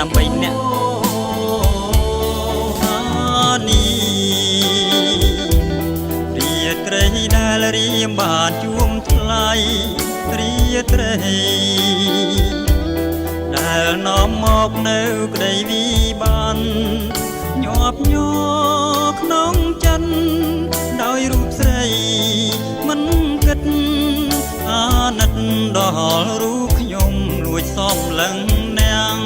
តាម3នាក់រាត្រីដែលរៀមបានជួមថ្លៃរាត្រីដែលនាំមកនៅក្តីវិបានញាប់ញ័រក្នុងចិនដោយរូបស្រីមិនគិតអាណិតដល់រូបខ្ញុំលួចសំឡឹងនាង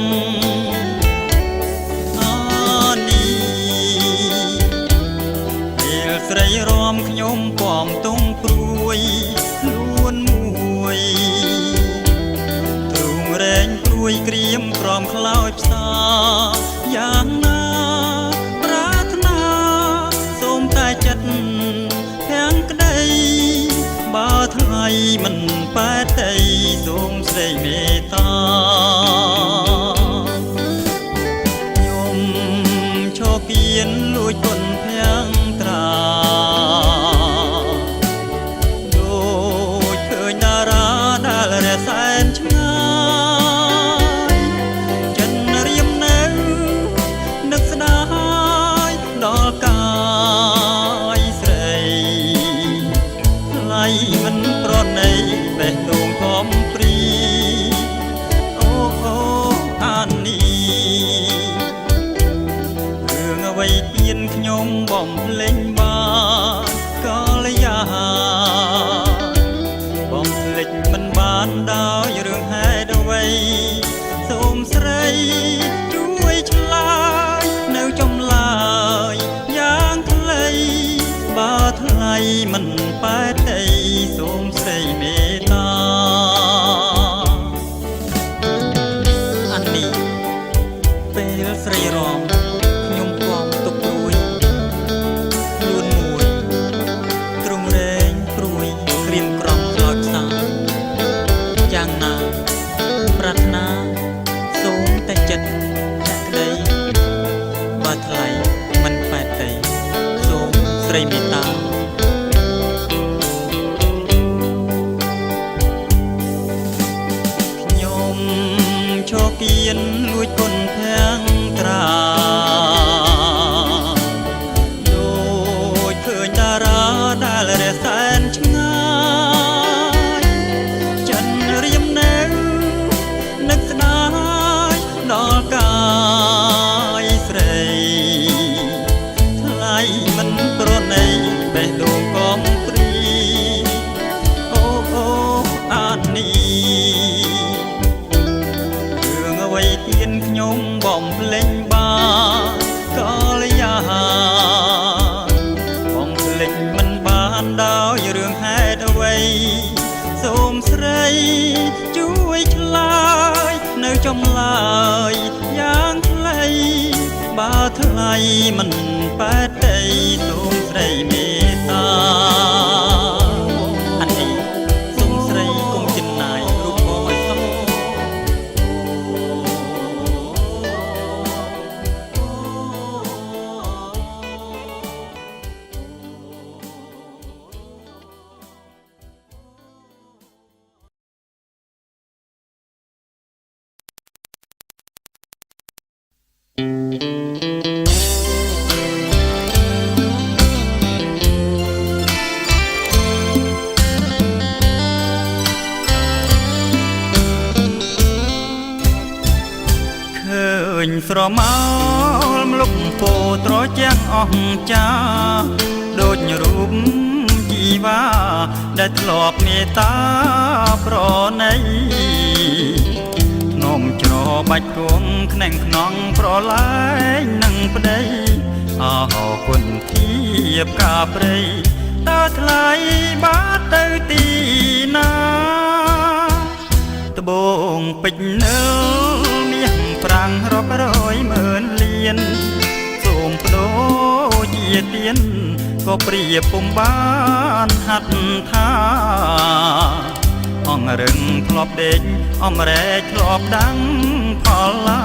ពេលស្រីរំខ្ញុំពំទុំព្រួយលួនមួយទ្រូងរែងព្រួយក្រៀមក្រំខ្លោចផ្សាយ៉ាងណាប្រាថ្នាសូមតែចិត្តទាំងក្តីបើថ្លៃមិនប៉ែតីសូមស្រីមេត្តាខ្ញុំឈរគៀនលួចគុណភាំងត្រាដូចឃើញតារាដែលរសែនឆ្ងាយចិនរៀមនៅនឹកស្ដាយដល់កាយស្រីថ្លៃមិនប្រណីបេះដូងខំព្រីអូអានីរឿងអ្វីទៀតខ្ញុំបំភ្លេចបានកាលយាបំភ្លេចមិនបានដោយរឿងហេតុអ្វីសូមស្រីជួយឆ្លើយនៅចម្លើយយ៉ាងខ្លីបើថ្លៃមិនប៉ែតីសូមស្រីមេត្តាអានេះពេលស្រីរំខ្ញុំពំទុកព្រួយខ្លួនមួយទ្រង់រែងព្រួយក្រៀមក្រំខ្លោចផ្សាយ៉ាងណាប្រាថ្នាសូមតែចិត្តតែក្តីបើថ្លៃមិនប៉ែតីសូមស្រីមេត្តាខ្ញុំឈរគៀនលួចគុណភាំងត្រាដូចឃើញតារាដែលរសែនឆ្ងាយចិនរៀមនៅនឹកស្ដាយដល់កាយស្រីថ្លៃមិនប្រណីបេះដូងកំព្រីអូអានីរឿងអ្វីទៀតខ្ញុំបំភ្លេចបានកាលយាបំភ្លេចមិនបានដោយរឿងហេតុអ្វីសូមស្រីជួយឆ្លើយនៅចម្លើយយ៉ាងខ្លីបើថ្លៃមិនប៉ែតីសូមស្រីមេត្តាអានេះសូមស្រីកុំចំណាយរូបបងឲ្យសោះស្រមោលមលុកពោត្រជាងអស់ចាដូចរូបជីវ៉ាដែលធ្លាប់មេត្តាប្រណីនំច្របាច់គងខ្នែងខ្នងប្រឡែងនឹងប្តីអរគុណធៀបកាព្រៃតើថ្លៃបាត់ទៅទីណាត្បូងពេជ្រនៅមាសប្រាំងរាប់រយម៉ឺនលានសូមបដូរជាទៀនក៏ព្រៀបពុំបានហាត់ថាអង្រឹងធ្លាប់ដេកអំរែកធ្លាប់ដាំងផលឡា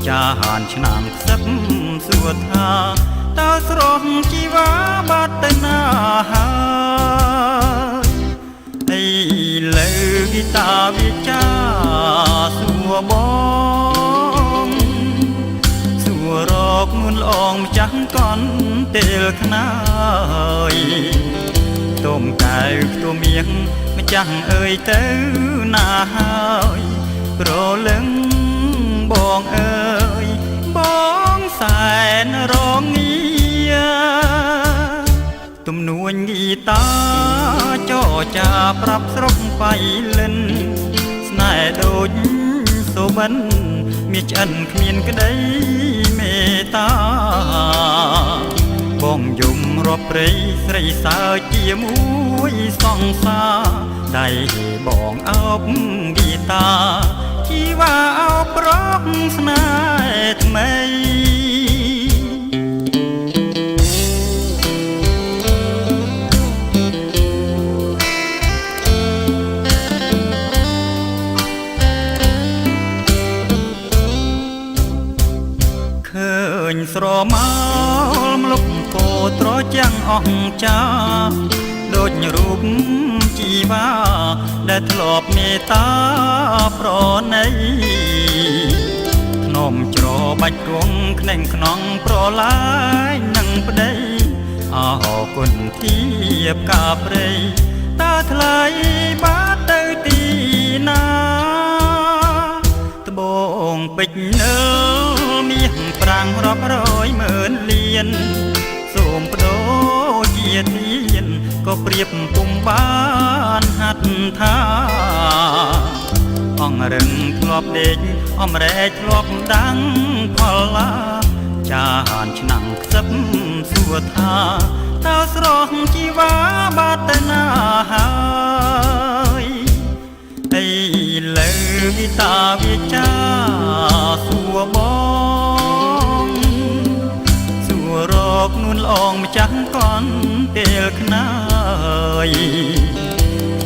ចាហានឆ្នាំខ្សឹបសួរថាតើស្រស់ជីវ៉ាបាត់ទៅណាហើយឥឡូវគីតាវាចាសួរបង ចាំងកន់ពេលខ្នើយទុំកៅខ្ទួមៀងម្ចាស់អើយទៅណាហើយប្រលឹងបងអើយបងសែនរងាទំនួញហ្គីតាចរចាប្រាប់ស្រុកបៃលិនស្នេហ៍ដូចសូមិនមានឆ្អិនគ្មានក្តីមេត្តាបងយំរាប់ព្រៃស្រីសើជាមួយសង្សារដៃបងអោបហ្គីតាជីវ៉ាអោបប្រកស្នេហ៍ថ្មីឃើញស្រមោលមលុកពោត្រចាំងអស់ចាដូចរូបជីវ៉ាដែលធ្លាប់មេត្តាប្រណីភ្នំច្របាច់គង់ខ្នែងខ្នងប្រឡាយនឹងប្តីអរគុណធៀបកាព្រៃតើថ្លៃបាត់ទៅទីណាត្បូងពេជ្រនៅមាសប្រាំងរាប់រយម៉ឺនលានសូមបដូរជាទានក៏ប្រៀបពុំបានហាត់ថាអងរឹងធ្លាប់ដេកអំរែកធ្លាប់ដាំងផលឡាចានឆ្នាំងខ្សឹបសួរថាតើស្រស់ជីវ៉ាបាត់ទៅណាហើយអីលើវិតាវិចាសួរបងសួររកនួនល្អងម្ចាស់កន់ពេលខ្នើយ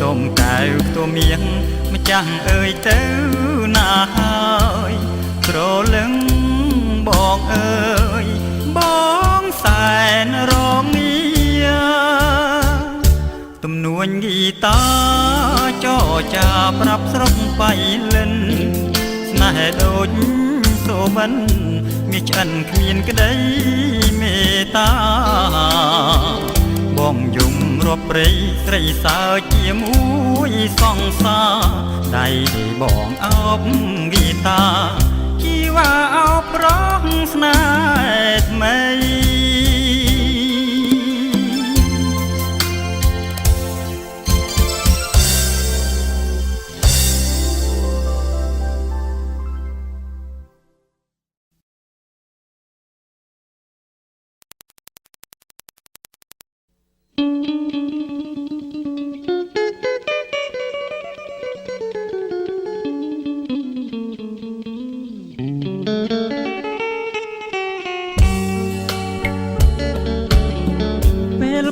ទុំកៅខ្ទួមៀងម្ចាស់អើយទៅណាហើយក្រលឹងបងអើយបងសែនរងាទំនួញហ្គីតាចរចាប្រាប់ស្រុកបៃលិនស្នេហ៍ដូចសូមិនមានឆ្អិនគ្មានក្តីមេត្តាបងយំរាប់ព្រៃស្រីសើជាមួយសង្សារដៃបងអោបហ្គីតាជីវ៉ាអោបប្រកស្នេហ៍ថ្មី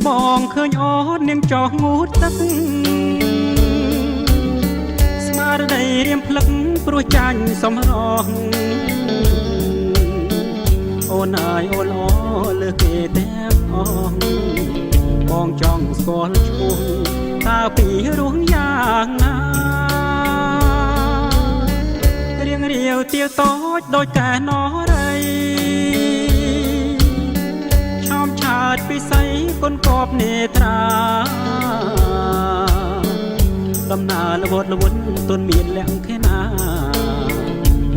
បងឃើញអូននាងចោះងូតទឹកស្មារតីរៀមភ្លឹកព្រោះចាញ់សំរងអូនអើយអូនល្អលើគេទាំងអស់បងចង់ស្គាល់ឈ្មោះតើពីរស់យ៉ាងណារៀងរាវទៀវតូចដូចកែណរីឆាតពិសីគុណកបនេត្រាដំណើរល្វត់ល្វន់ទុនមានលក្ខណា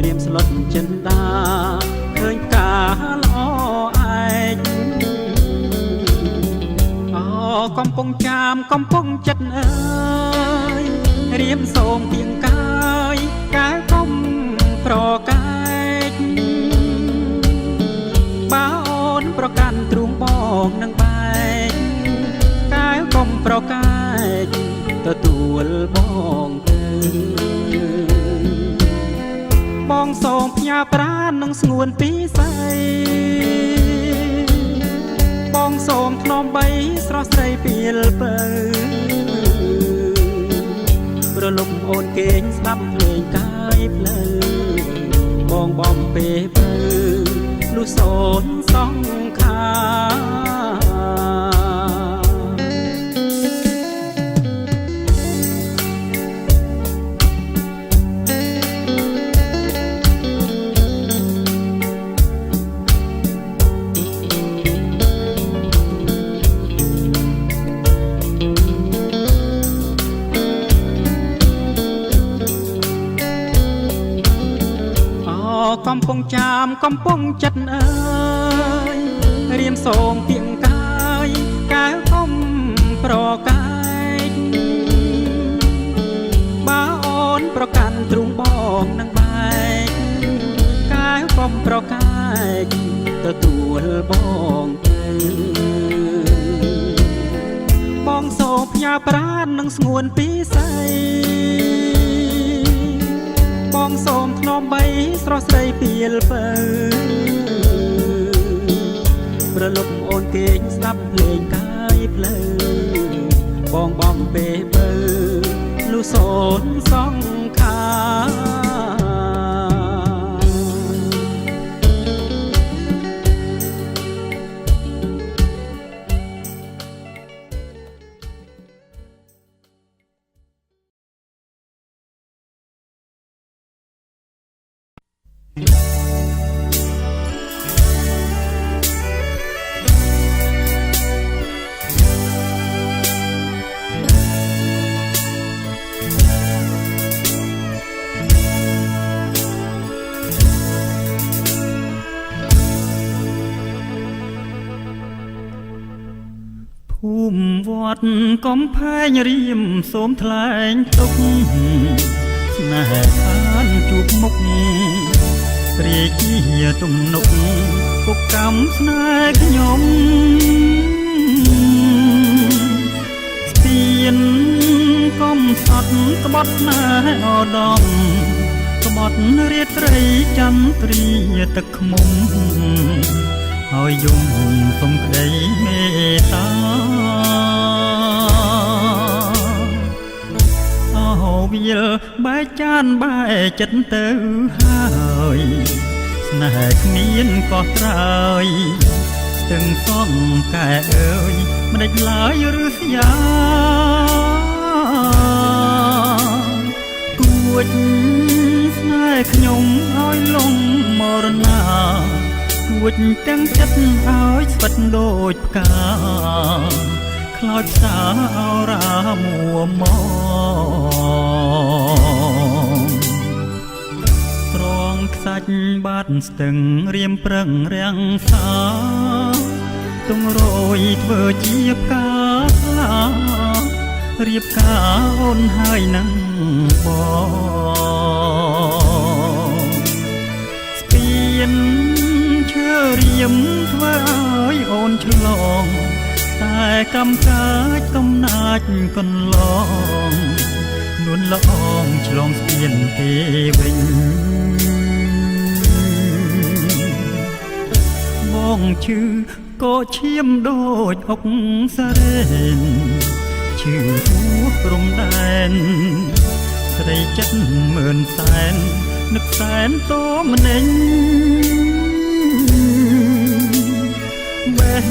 រៀមស្លុតចិនដាឃើញការល្អឯកអូកំពុងចាមកំពុងចិត្តអើយរៀមសូមទៀងកាយកែកុំប្រកែកបើអូនប្រកាន់ទ្រូងបងនឹងបែកកែវកុំប្រកែកទទួលបងទៅបងសូមផ្ញើប្រាណនឹងស្ងួនពីស្អីបងសូមធ្នមបីស្រស់ស្រីពីលពៅប្រលប់អូនគេងស្ដាប់ភ្លេងកាយផ្លូវបងបំពេពៅលុះសូនសង្ខា ងចាមកំពុងចិត្តអើយរៀមសូមទៀងកាយកែវអមប្រកាយបើអូនប្រកាន់ទ្រូងបងនឹងបែកកែវកំប្រកាយទទួលបងទៅបងសូមផ្ញើប្រាណនឹងស្ងួនពីស្អីបងសូមធ្នមបីស្រស់ស្រីពីលពៅប្រលប់អូនគេងស្ដាប់ភ្លេងកាយផ្លូវបងបំពេបើលុសូនសង្ខាភូមិវត្តកំផែងរៀមសូមថ្លែងទុកស្នេហ៍ខានជួបមុខរាជាទំនុកពុកកម្មស្នេហ៍ខ្ញុំស្ពានកំសត់ក្បត់ណែអដំក្បត់រាត្រីចន្ទ្រីទឹកខ្មុំហើយយំសុំក្តីមេត្តាអោវាលបែកចានបែកចិត្តទៅហើយស្នេហ៍គ្មានកោះត្រើយស្ទឹងសងកែអើយមិនដេចឡើយឬស្យាគួចស្នេហ៍ខ្ញុំឲ្យលងមរណាគួចទាំងចិត្តឲ្យស្វិតដូចផ្កាខ្លោចផ្សាអរាមួម៉ងត្រង់ខ្សាច់បាត់ស្ទឹងរៀមប្រឹងរាំងសាទងរយធ្វើជាផ្កាស្លារៀបការអូនហើយនឹងបងស្ពានឈើរៀមធ្វើឲ្យអូនឆ្លងតែកម្មកាចកំណាចកន្លងនួនល្អងឆ្លងស្ពានគេវិញបងឈឺក៏ឈាមដូចអុកសារ៉េនឈឺហួព្រំដែនស្រីចិត្តម៉ឺនសែននឹកសែនតម្នេញបេះ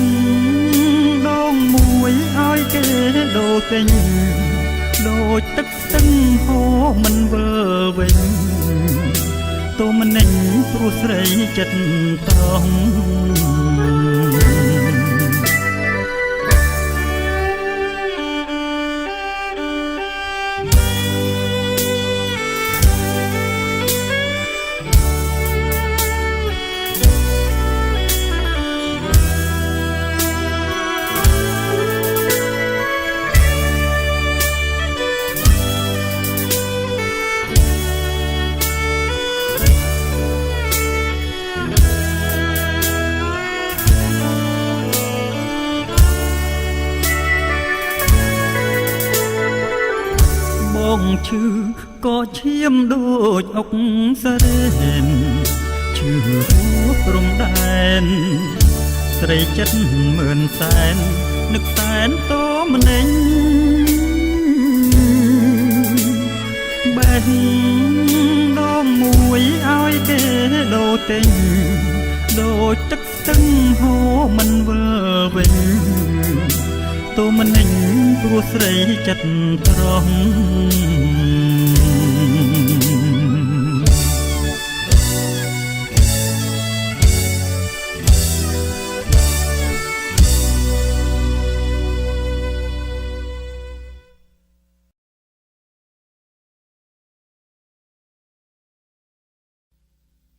ដងមួយឲ្យគេដូរទិញដូចទឹកស្ទឹងហូរមិនវិលវិញតម្នេញព្រោះស្រីចិត្តត្រង់បងឈឺក៏ឈាមដូចអុកសារ៉េនឈឺហួព្រំដែនស្រីចិត្តម៉ឺនសែននឹកសែនតម្នេញបេះដងមួយឲ្យគេដូរទិញដូចទឹកស្ទឹងហូរមិនវិលវិញតម្នេញព្រោះស្រីចិត្តត្រង់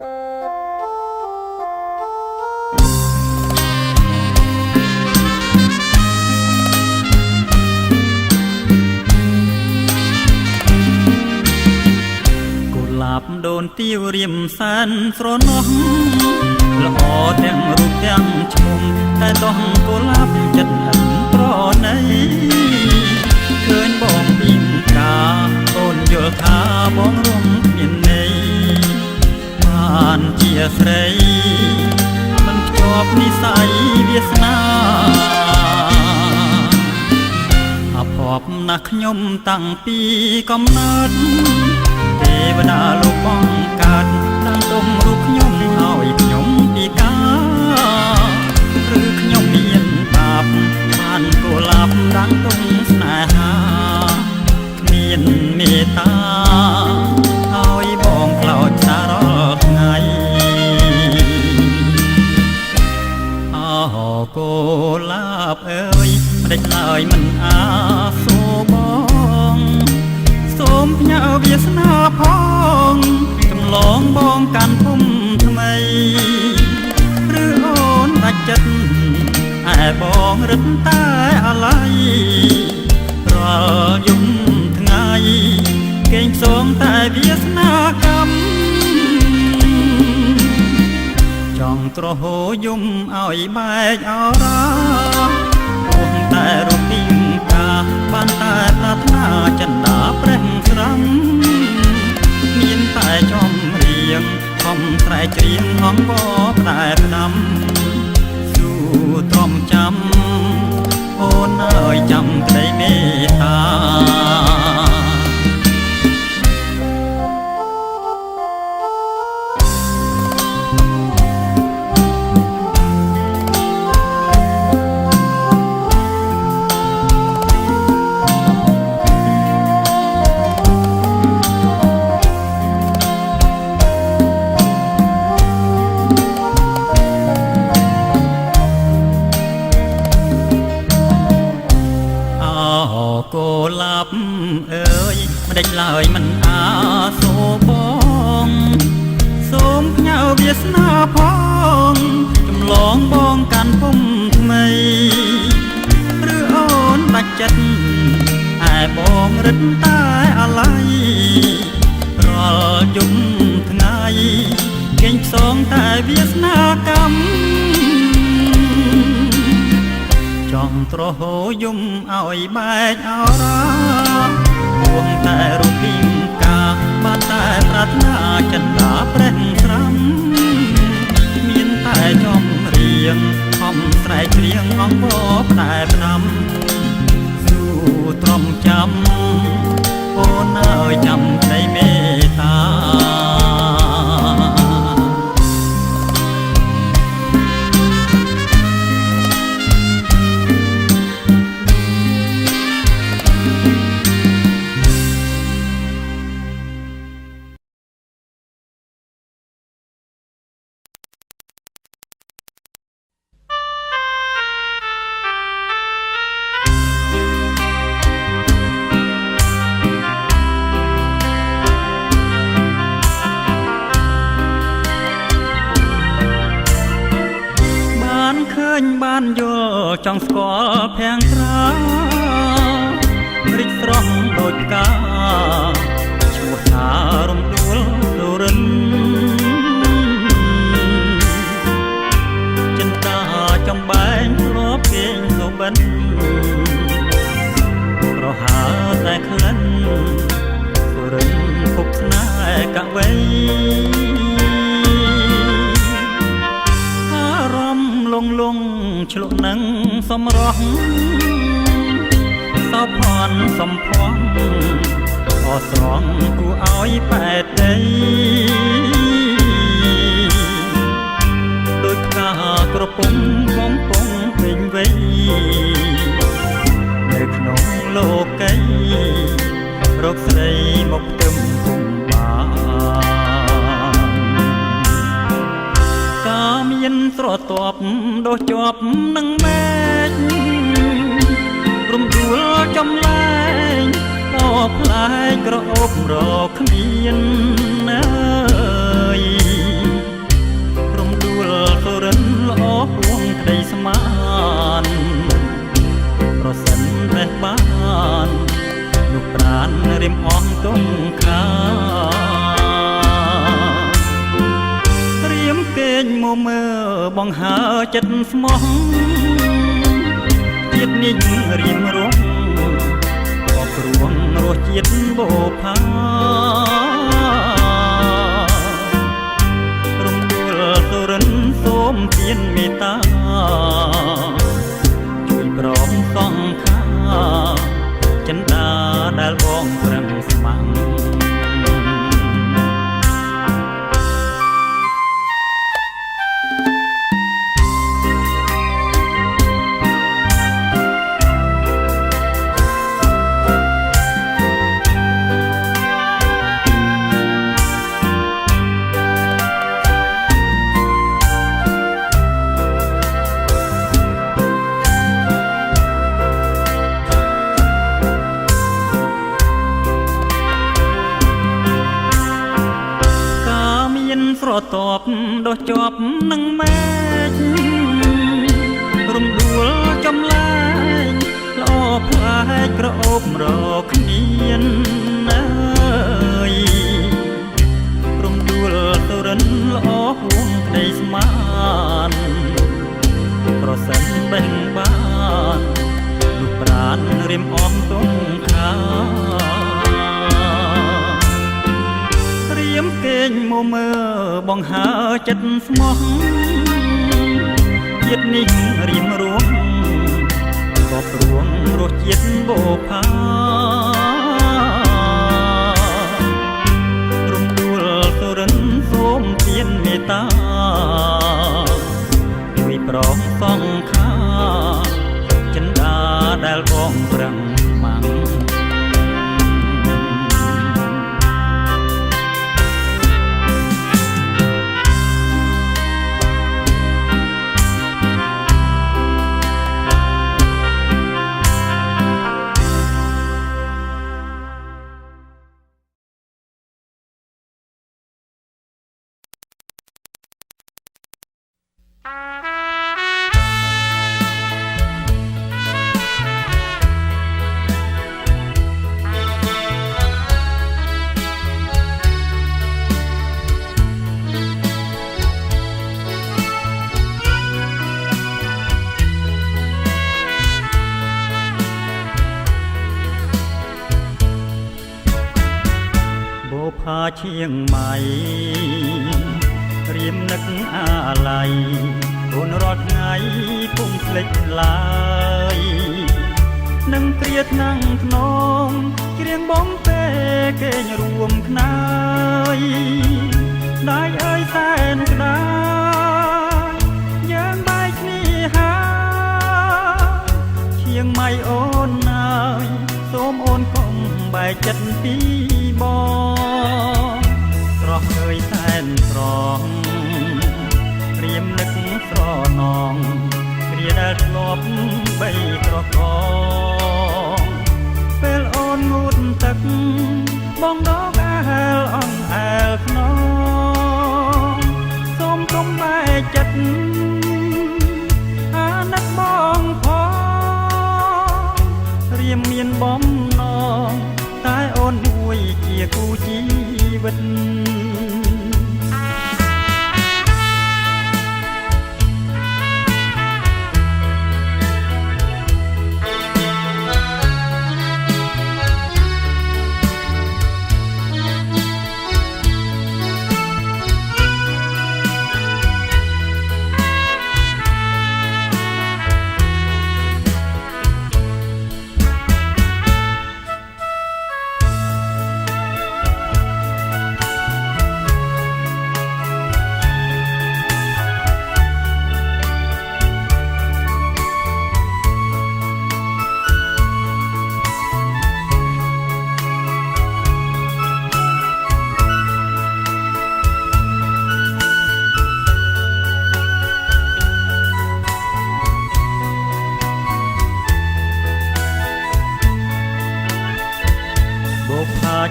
Thank you. ទាវរៀមសែនស្រណោះល្អទាំងរូបទាំងឈ្មោះតែដោះកុលាបចិត្តហិនប្រណីឃើញបងពីមកាអូនយល់ថាបងរំគ្មានន័យបានជាស្រីមិនភ្ជាប់និស័យវាសនាអភ័ព្វណាស់ខ្ញុំតាំងពីកំណើតទេវតាលោកបងកើតដាំទុំរូបខ្ញុំឲ្យខ្ញុំពីកាឬខ្ញុំមានបាបបានកុលាបដាំទុំស្នេហាគ្មានមេត្តាឲ្យបងខ្លោចសាររាល់ថ្ងៃអោកុលាបអើយមិនដេចឡើយមិនអាសូរបងសូមផ្ញើវាសនាផងចម្លងបងកាន់ភូមិថ្មីឬអូនដាច់ចិត្តឯបងរឹតតែអាឡ័យរាល់យប់ថ្ងៃគេងសងតែវាសនាកម្មចង់ត្រហូយំឲ្យបែកអរាគង់តែរូបពីមកាបានតែប្រាថ្នាចិន្តាប្រេះស្រាំមានតែចំរៀងខំស្រែកច្រៀងហងបបតែផ្ដាំសួរទ្រាំចាំអូនអើយចាំក្តីមេត្តាកុលាបអើយមិនដេចឡើយមិនអាសូរបងសូមផ្ញើវាសនាផងចម្លងបងកាន់ភូមិថ្មីឬអូនដាច់ចិត្តឯបងរឹតតែអាឡ័យរាល់យប់ថ្ងៃគេងផ្សងតែវាសនាកម្មចង់ត្រហូយំឲ្យបែកអរាគួងតែរូបពីមកាបានតែប្រាថ្នាចិន្តាប្រេះស្រាំមានតែចំរៀងខំស្រែកច្រៀងអងបបតែផ្ដាំសួរទ្រាំចាំអូនអើយចាំក្តីមេត្តាបានយល់ចង់ស្គាល់ភាំងត្រារិចស្រស់ដូចផ្កាឈ្មោះថារំដួលដួរិនចិន្តាចំបែងធ្លាប់គេងសុបិនប្រហើតែក្លិនរិនភពស្នេហ៍កវៃលងឆ្លុះនឹងសំរោះសោភ័ណ្ឌសំភ័ងអស្រងគួរឲ្យបែតដីដូចផ្កាក្រពុំកំពុងពេញវ័យនៅក្នុងលោកីរកស្រីមកទឹមគុំមានស្រទាប់ដោះជាប់នឹងមេឃរំដួលចំលែងដល់ផ្លែក្រអូបរកគ្មានអើយរំដួលទៅរិនល្អពួងក្តីស្មានប្រសិនតែបាននោះប្រានរៀមអងទុំខា មកមើបងហើចិត្តស្មោះជាតិនេះរៀមរងក៏ព្រួងរសជាតិបោផារំដួលសុរិនសូមទានមេត្តាជួយប្រងសង្ខាចិន្តាដែលបងប្រឹងស្ម័គ្រស្រទាប់ដោះជាប់នឹងមេឃរំដួលចំលែងល្អផ្លែកក្រអូបរកគ្នាអើយរំដួលទុរិនល្អហួងក្តីស្មានប្រសិនបេះបាននោះប្រានរៀមអមទងខារៀមគេងមកមើបងហើចិត្តស្មោះជាតិនេះរៀមរួងក៏ព្រួងរសជាតិបោផារំដួលសុរិនសូមទានមេត្តាជួយប្រងសង្ខាចិន្តាដែលបងប្រឹងម៉ាំងផាឈៀងใหม่រៀមនឹកអាឡ័យអូនរាល់ថ្ងៃពុំភ្លេចឡើយនឹងព្រាថ្នាំងធ្នមច្រៀងបងពេគេងរួមខ្នើយដាច់អើយសែនក្ដាយយើងបែកគ្នាហើយឈៀងใหม่អូនអើយសូមអូនកុំបែកចិត្តពីបងស្រស់ឃើញសែនស្រងព្រាមនឹកស្រណងគ្រាដែលធ្លាប់បីត្រកងពេលអូនងូតទឹកបងដកអែលអងអែលខ្នងសូមកុំបែកចិត្តអាណិតបងផងរៀមមានបំណងតែអូនមួយជាគូជីវិត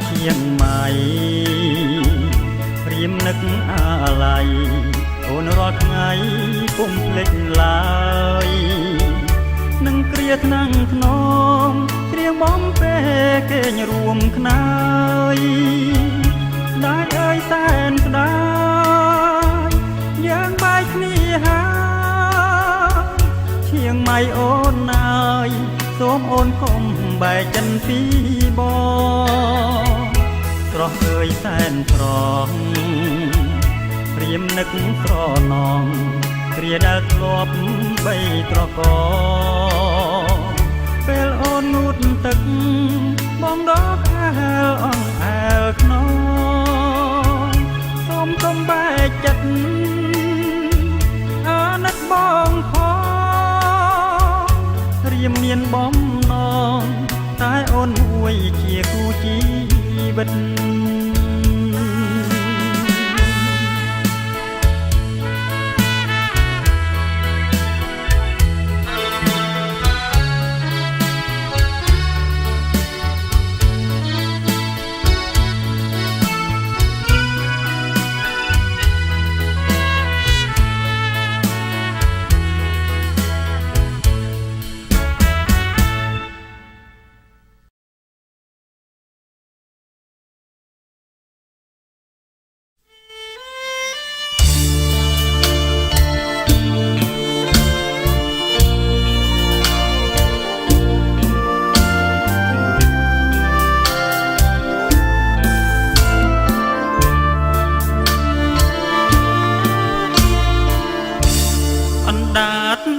ឈៀងใหม่ព្រាមនឹកអាឡ័យអូនរាល់ថ្ងៃពុំភ្លេចឡើយនឹងគ្រាថ្នាំងធ្នមត្រៀមបំពេគេងរួមខ្នើយដាច់អើយសែនស្ដាយយើងបែ យគ្នាហើយឈៀងម៉ៃអូនអើយសូមអូនកុំបែកចិនពីបងស្រស់អើយសែនស្រស់ព្រាមនឹកស្រណងគ្រាដែលធ្លាប់បីត្រកពេលអូនងូតទឹកបងដកអែលអងអែលខ្នងសូមកុំបែកចិត្តអាណិតបងផងរៀមមានបំណងតែអូនមួយជាគូជីវិត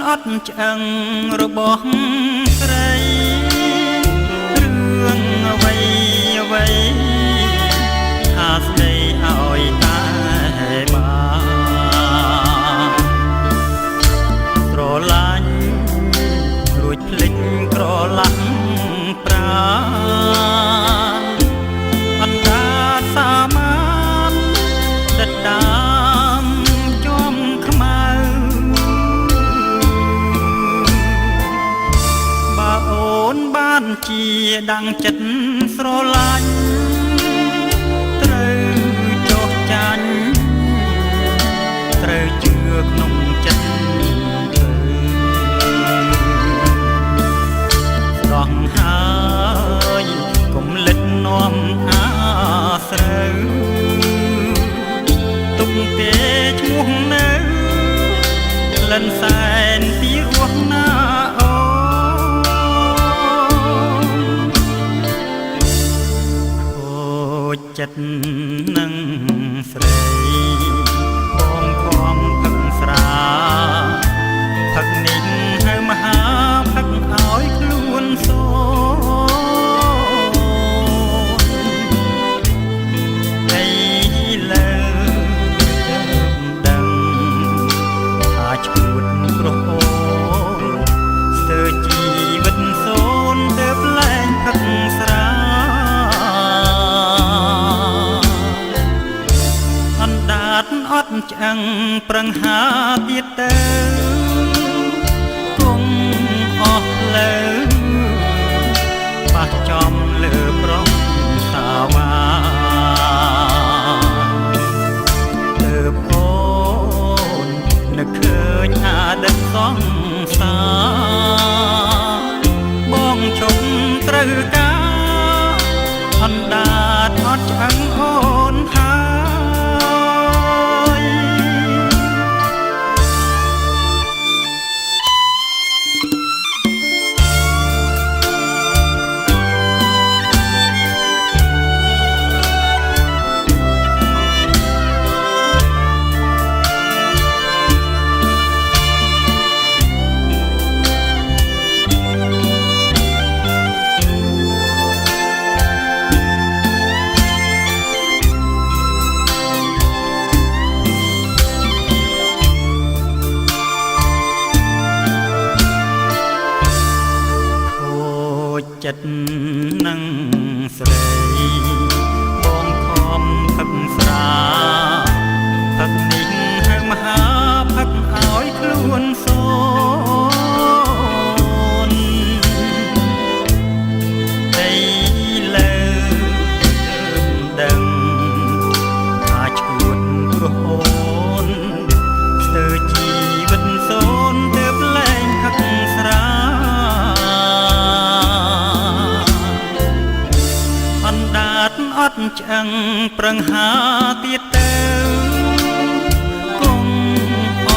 អត់ឆ្អឹងរបស់ស្រីរឿងអ្វីអ្វីថាស្ដីឲ្យតែបានស្រឡាញ់លួចភ្លេចក្រឡាស់ប្រាណអណ្ដាតសាមានដិតដាមចំខ្មៅបានជាដាំងចិត្តស្រឡាញ់ត្រូវចោះចាញ់ត្រូវជឿក្នុងចិត្តស្រស់ហើយកុំលិតនាំអាស្រូវទុកទេឈ្មោះនៅក្លិនសែនពីរោះណាចិត្តនឹងស្រីបងខំផឹកស្រាផឹកនេះហៅមហាផឹកឲ្យខ្លួនសូតែលើដឹងថាឈួតក្រអូនស្ទើរជីវិតសូនទៅប្លែងផឹកស្រាអត់ឆ្អឹងប្រឹងហាទៀតទៅគង់អស់លើប៉ះចំលើប្រុសតាវ៉ាលើអូននឹកឃើញអាដិតសង្សារបងជុំត្រូវការអណ្ដាតអត់ឆ្អឹងអូនចិត្តនឹងស្រីបងខំផឹកស្រាផឹកនេះហៅមហាផឹកឲ្យខ្លួនសូនតែលើដឹងថាឈួតព្រោះអូនស្ទើរជីវិតសូនទៅប្លែងផឹកស្រាអត់ឆ្អឹងប្រឹងហាទៀតទៅគង់អ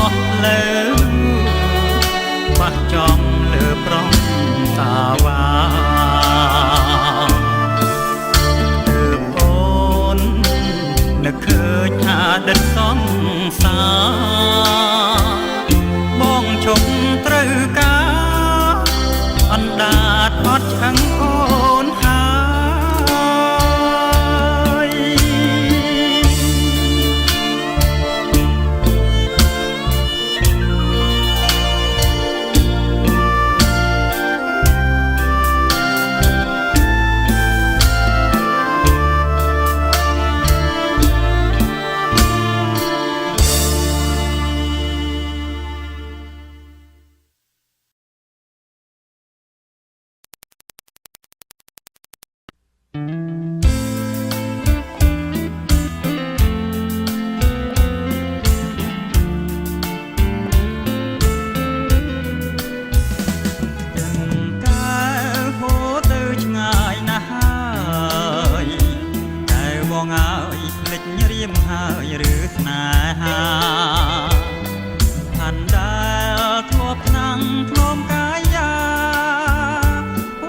មិនដែលធ្លាប់ថ្នាំងធ្នមកាយា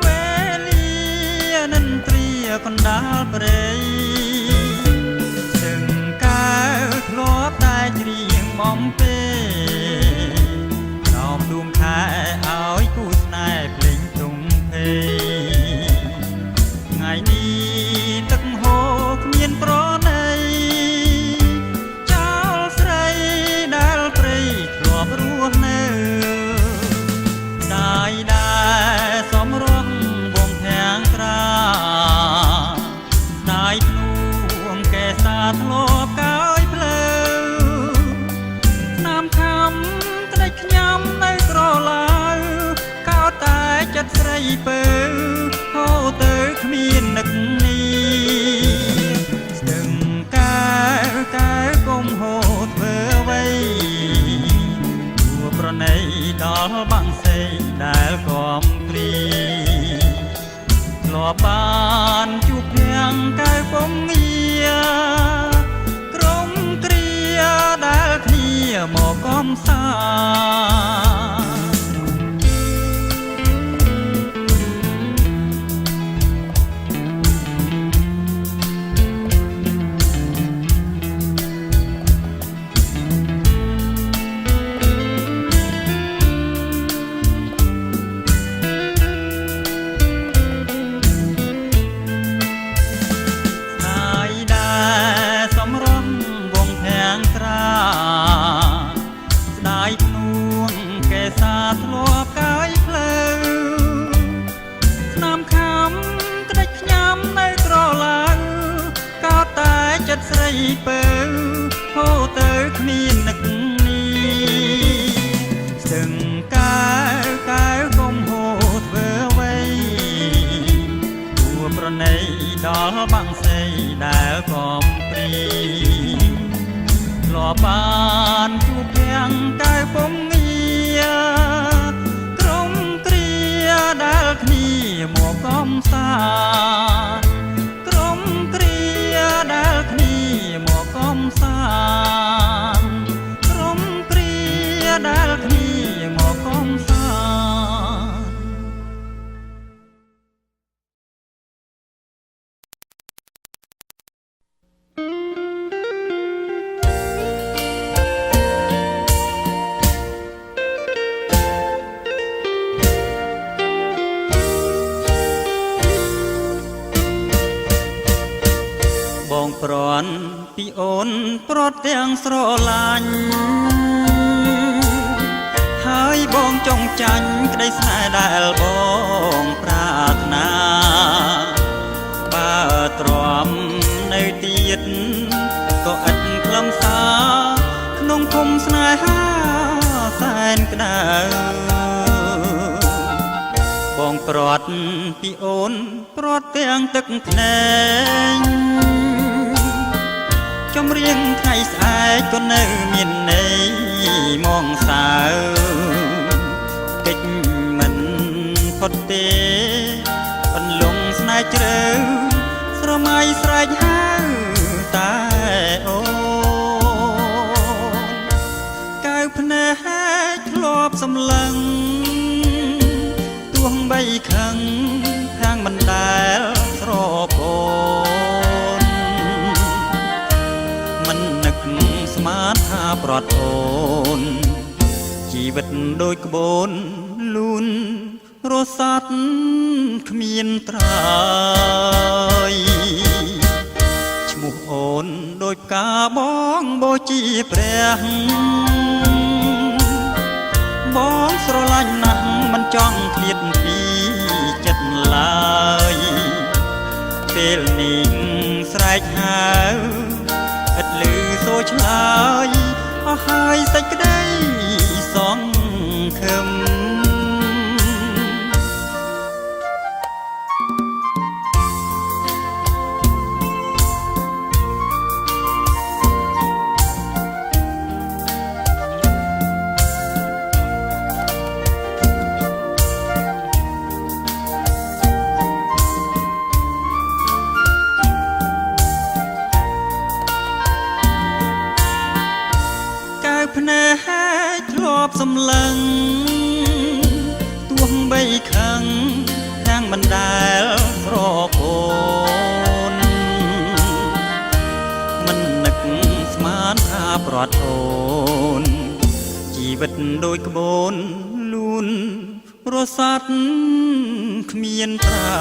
វេលានិនត្រាកណ្ដាលព្រៃซึ่งកៅធ្លាប់តែច្រៀងបំពេនោមដួងខែឲ្យគូស្នេហ៍ភ្លេងទុំភេថ្ងៃនេះទឹកហូរគ្មានប្រណីចោលស្រីដែលព្រៃធ្លាប់រស់នៅដាយដែលសំរងវងធាងត្រាដាយភ្នួងកេសាធ្លាប់កើយភ្លើតាមខំក្តិចខ្ញុំនៅក្រឡាវកោតតែចិត្តស្រីពើហូរទៅគ្មាននឹកនេះស្ទឹងកែវកុំហូរធ្វើអ្វីគួរប្រណីដល់បាំងសេងដែលកំព្រីធ្លាប់បានជួបភាំងកែវពំងារក្រុមគ្រាដែលគ្នាមកកំសាធ្លាប់កាយភ្លើស្នាមខំក្តិចខ្ញុំនៅក្រឡាវកោតតែចិត្តស្រីពើហូរទៅគ្មាននឹកនេះស្ទឹងកែវកុំហូរធ្វើអ្វីគួរប្រណីដល់បាំងសេងដែលកំព្រីធ្លាប់បានជួបភាំងកែវពំងារក្រុមគ្រាដែលគ្នាមកកំសាក្រុមគ្រាដែលគ្នាមកកំសាក្រុមគ្រាដែលគ្នាមកកំសា បងប្រន់ពីអូនប្រត់ទាំងស្រឡាញ់ហើយបងចង់ចាញ់ក្តីស្នេហ៍ដែលបងប្រាថ្នាបើទ្រាំនៅទៀតក៏ឥតខ្លឹមសារក្នុងភូមិស្នេហាសែនក្តៅបងប្រត់ពីអូនប្រត់ទាំងទឹកភ្នែកចម្រៀងថ្ងៃស្អែកក៏នៅមានន័យមកសៅកិច្ចមិនផុតទេអន្លង់ស្នេហ៍ជ្រៅស្រមៃស្រែកហៅតែអូនកៅភ្នែកធ្លាប់សម្លឹងទោះបីខឹងខាងមិនដែលស្រពោនមិននឹកស្មានថាប្រត់អូនជីវិតដូចក្បូនលូនរស័តគ្មានត្រើយឈ្មោះអូនដូចផ្កាបងបូជាព្រះបងស្រឡាញ់ណាស់មិនចង់ឃ្លាតពីចិត្តឡើយពេលនេះស្រែកហៅឥតឮសូរឆ្លើយអស់ហើយសេចក្តីសង្ឃឹមភ្នែ បសម្លឹងទោះបីខឹងខាងមិនដែលស្រកូនមិននឹកស្មានថាប្រត់អូនជីវិតដូចក្បូនលូនរសាត់គ្មានប្រា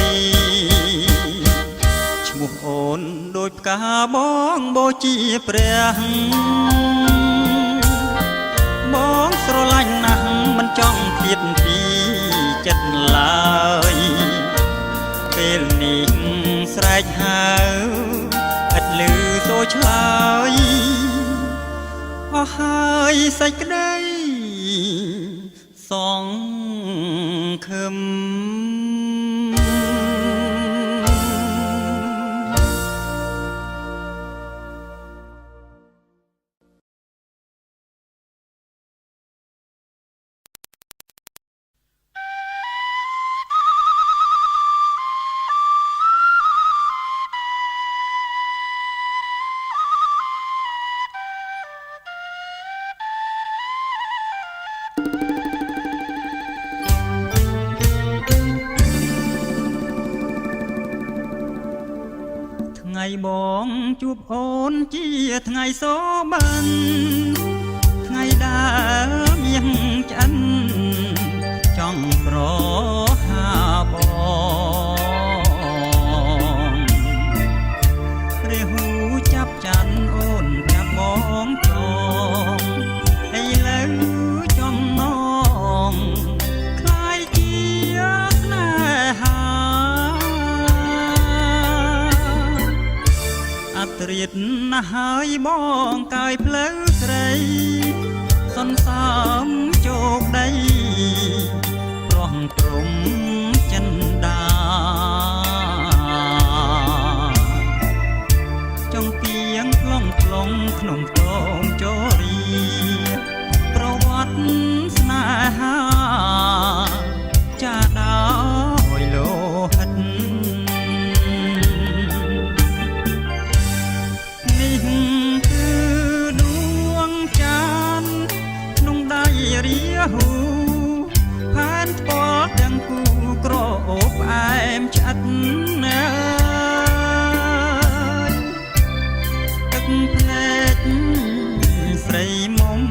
យឈ្មោះអូនដូចផ្កាបងបូជាព្រះបងស្រឡាញ់ណាស់មិនចង់ឃ្លាតពីចិត្តឡើយពេលនេះស្រែកហៅឥតលឺសូរឆ្លើយអស់ហើយសេចក្តីសង្ឃឹមថ្ងៃបងជួបអូនជាថ្ងៃសូបិនថ្ងៃដែលមាសឆ្អិនចង់ប្រហាបងរាហូចាប់ច័ន្ទអូនចាប់បងចងឥឡូវចំណងคล้ายជាស្នេហាអត្រៀតណាស់ហើយបងកាយផ្លូវស្រីសន្សាមជោគដីប្រោះព្រំចិនដាចង់គៀងខ្លងក្នុងខ្ទមជរីប្រវត្តិស្នេហាចាដោយលោហិតនេះគឺដួងចានក្នុងដៃរាហូផែនថ្ពាល់ទាំងគូក្រអូបផ្អែមឆ្អិតណាស់ទឹកភ្នែកស្រីមុំ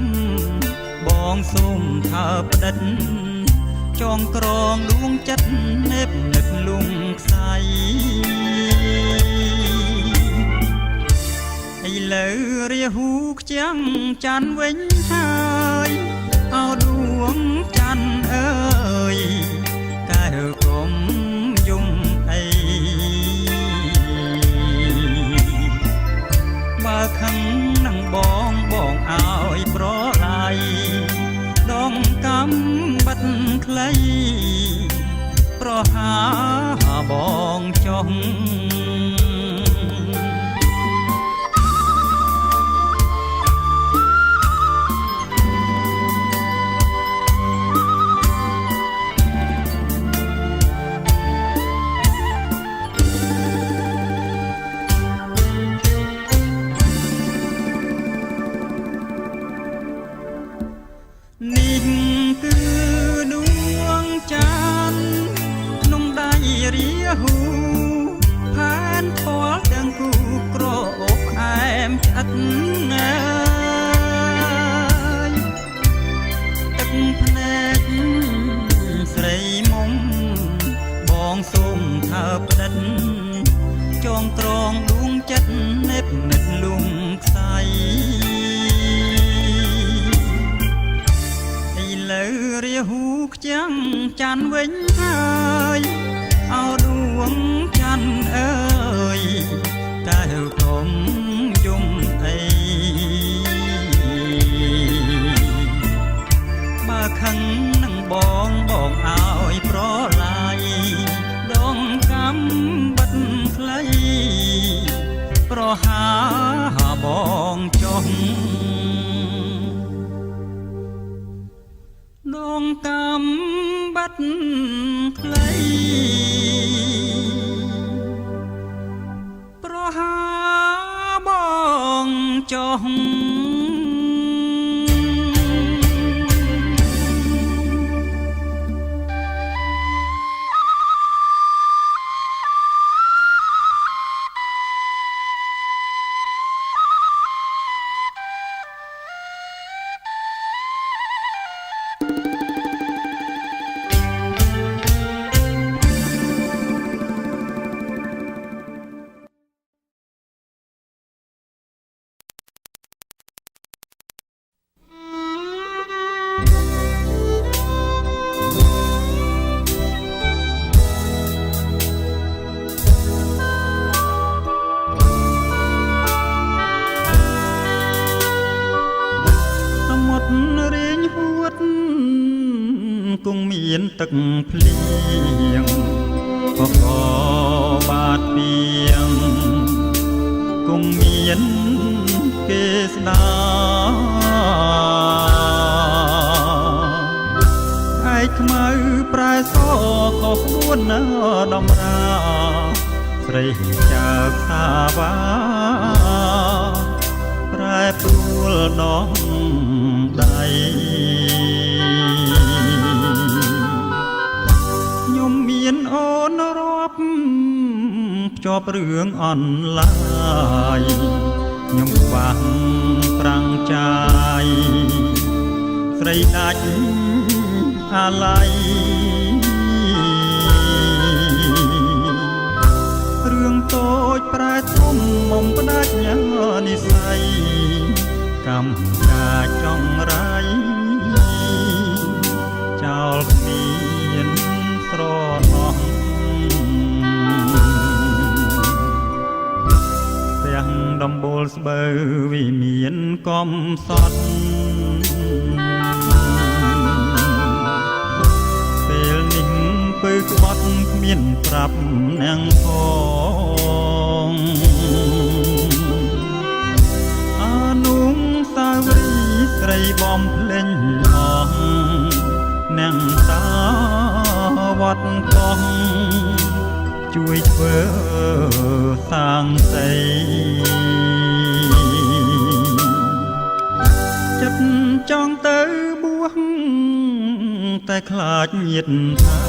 បងសូមថើបផ្ដិតចងក្រងដួងចិត្តនេបនឹកលំខ្សៃឥឡូវរាហូខ្ចាំងច័ន្ទវិញហើយអោដួងច័ន្ទអើយកែវកុំយំអីបើខឹងនឹងបងឲ្យប្រឡាយដងកំបាត់ខ្លីប្រហាបងចុះនេះគឺដួងចានក្នុងដៃរាហូផែនថ្ពាល់ទាំងគូក្រអូបផ្អែមឆ្អិតណាស់ទឹកភ្នែកស្រីមុំបងសូមថើបផ្ដិតចងក្រងដួងចិត្តនេបនឹកលំខ្សៃឥឡូវរាហូខ្ចាំងច័ន្ទវិញហើយអោដួងច័ន្ទអើយកែវកុំយំអីបើខឹងនឹងបងឲ្យប្រឡាយដងកំបាត់ខ្លីប្រហាបងចុះដងកំបាត់ខ្លីប្រហាបងចុះ រៀងហួតគង់មានទឹកភ្លៀងក៏បាតពីងគង់មានគេស្ដាឯកខ្មៅប្រែសក៏ក្បួនណាដំរាស្រីចើកសាវ៉ាប្រែប្រួលដងដៃខ្ញុំមានអូនរាប់ភ្ជាប់រឿងអនឡាញខ្ញុំខ្វះប្រាំងចាយស្រីដាច់អាឡ័យរឿងតូចប្រែធំមុំផ្ដាច់ញ៉ានិស័យកម្មការចង់រាយចោលគ្មានស្រណោះទាំងដំបូលស្បូវវិមានកំសត់ពេលនេះពើក្បត់គ្មានប្រាប់នាងផងអានុងសាវរីស្រីបំភ្លេងអស់នាងតាវត្តកោះជួយធ្វើសាងសីចិត្តចង់ទៅបួសតែខ្លាចញាតថា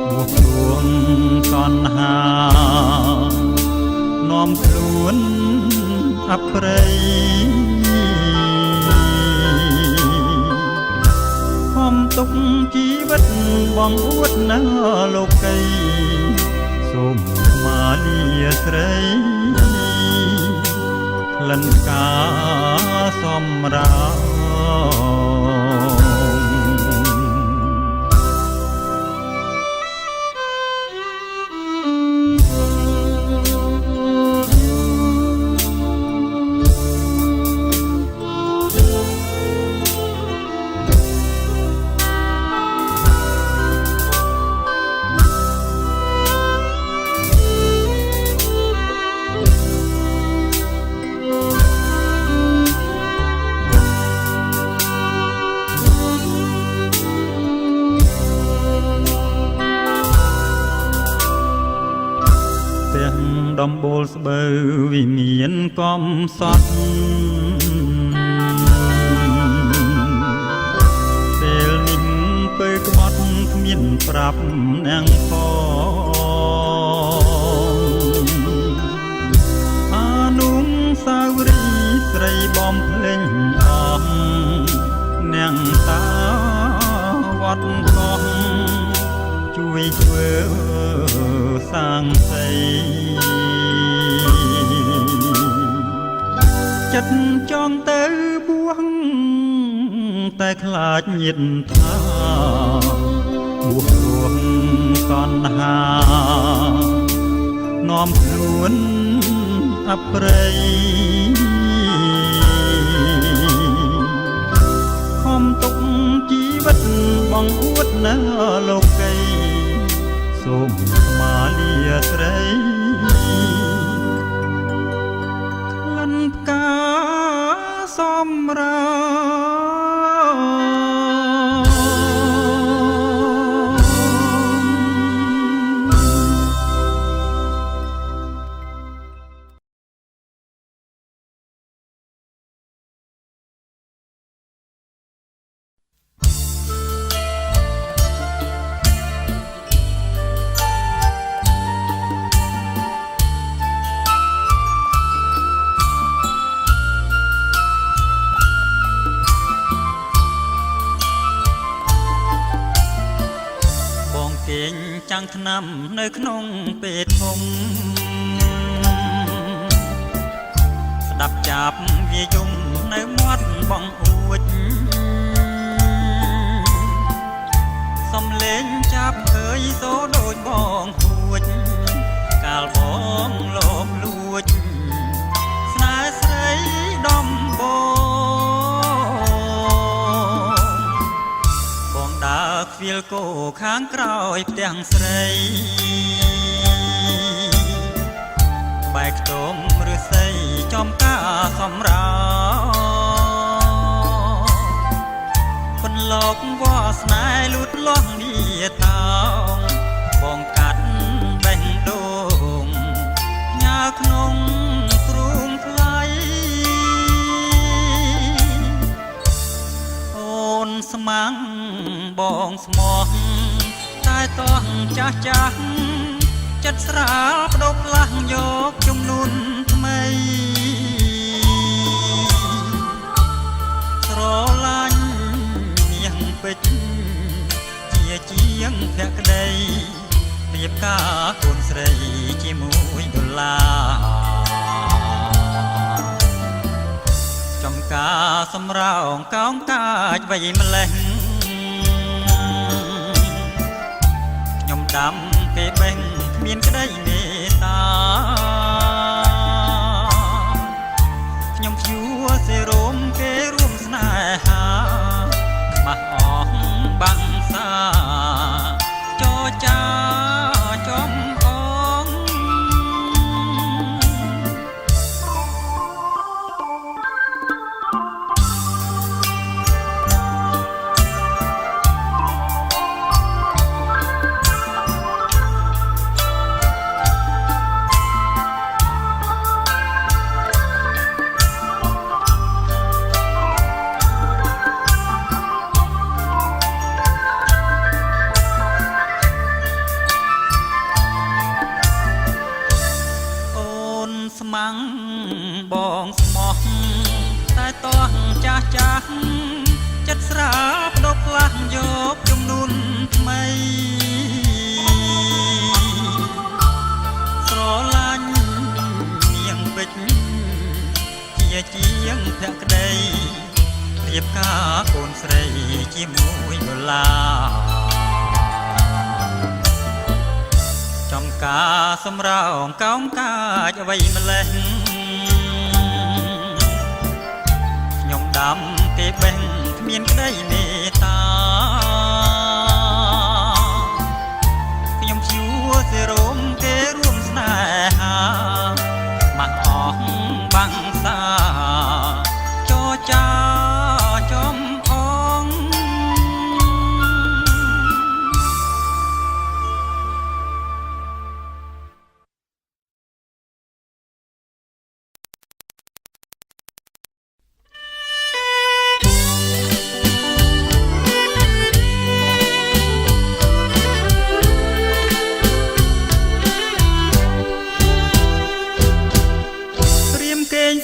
បួសខ្លួនកណ្ហានាំខ្លួនអប្រិយខំទុកជីវិតបងអួតណាលោកីសូមមាលាស្រីក្លិនការសម្រាប់ដំបូលស្បូវវិមានកំសត់ពេលនេះពើក្បត់គ្មានប្រាប់នាងផងអានុងសាវរីស្រីបំភ្លេងអស់នាងតាវត្តកោះជួយធ្វើសាងសីចិត្តចង់ទៅបួសតែខ្លាចញាតថាបួសរួងកណ្ហានាំខ្លួនអប្រិយខំទុកជីវិតបងអួតណាលោកីសូមស្មាលាស្រីក្លិនផ្កាសម្ចាំងថ្នាំនៅក្នុងពេទ្យធំស្ដាប់ចាប់វាយំនៅមាត់បងអួចសំលេងចាប់ឃើញសូដូចបងហួចកាលបងលោបលួចស្នេហ៍ស្រីដំបង វាលគោខាងក្រោយផ្ទាំងស្រីបែកខ្ទមឬស័យចំការសម្រាពន្លកវ៉ាស្នេហ៍លូតលាស់នីតោបងកាត់បេះដូងញ៉ាក្នុងទ្រូងថ្លៃអូនស្មាំងបងស្មោះតែតោះចាស់ចាស់ចិត្តស្រាលបដូរផ្លាស់យកជំនួនថ្មីស្រឡាញ់នាងពេជ្រជាជាងភក្តីព្រៀបការកូនស្រីជាមួយដុល្លារចំការសម្រោងកោងកាចវ័យម្លេះខ្ញុំដាំគេបេះគ្មានក្តីមេត្តាខ្ញុំព្យួរសេរោមគេរួមស្នេហាបាក់អស់បាំងសាចរចាចំអងស្មាំងបងស្មោះតែតោះចាស់ចាស់ចិត្តស្រាលបដូរផ្លាស់យកជំនួនថ្មីស្រឡាញ់នាងពេជ្រជាជាងភក្តីរៀបការកូនស្រីជាមួយដុល្លារចំការសម្រោងកោងកាចអ្វីម្លេះខ្ញុំដាំគេបេះគ្មានក្តីមេត្តាខ្ញុំព្យួរសេរោមគេរួមស្នេហាបាក់អស់បាំងសាចរចាចំអង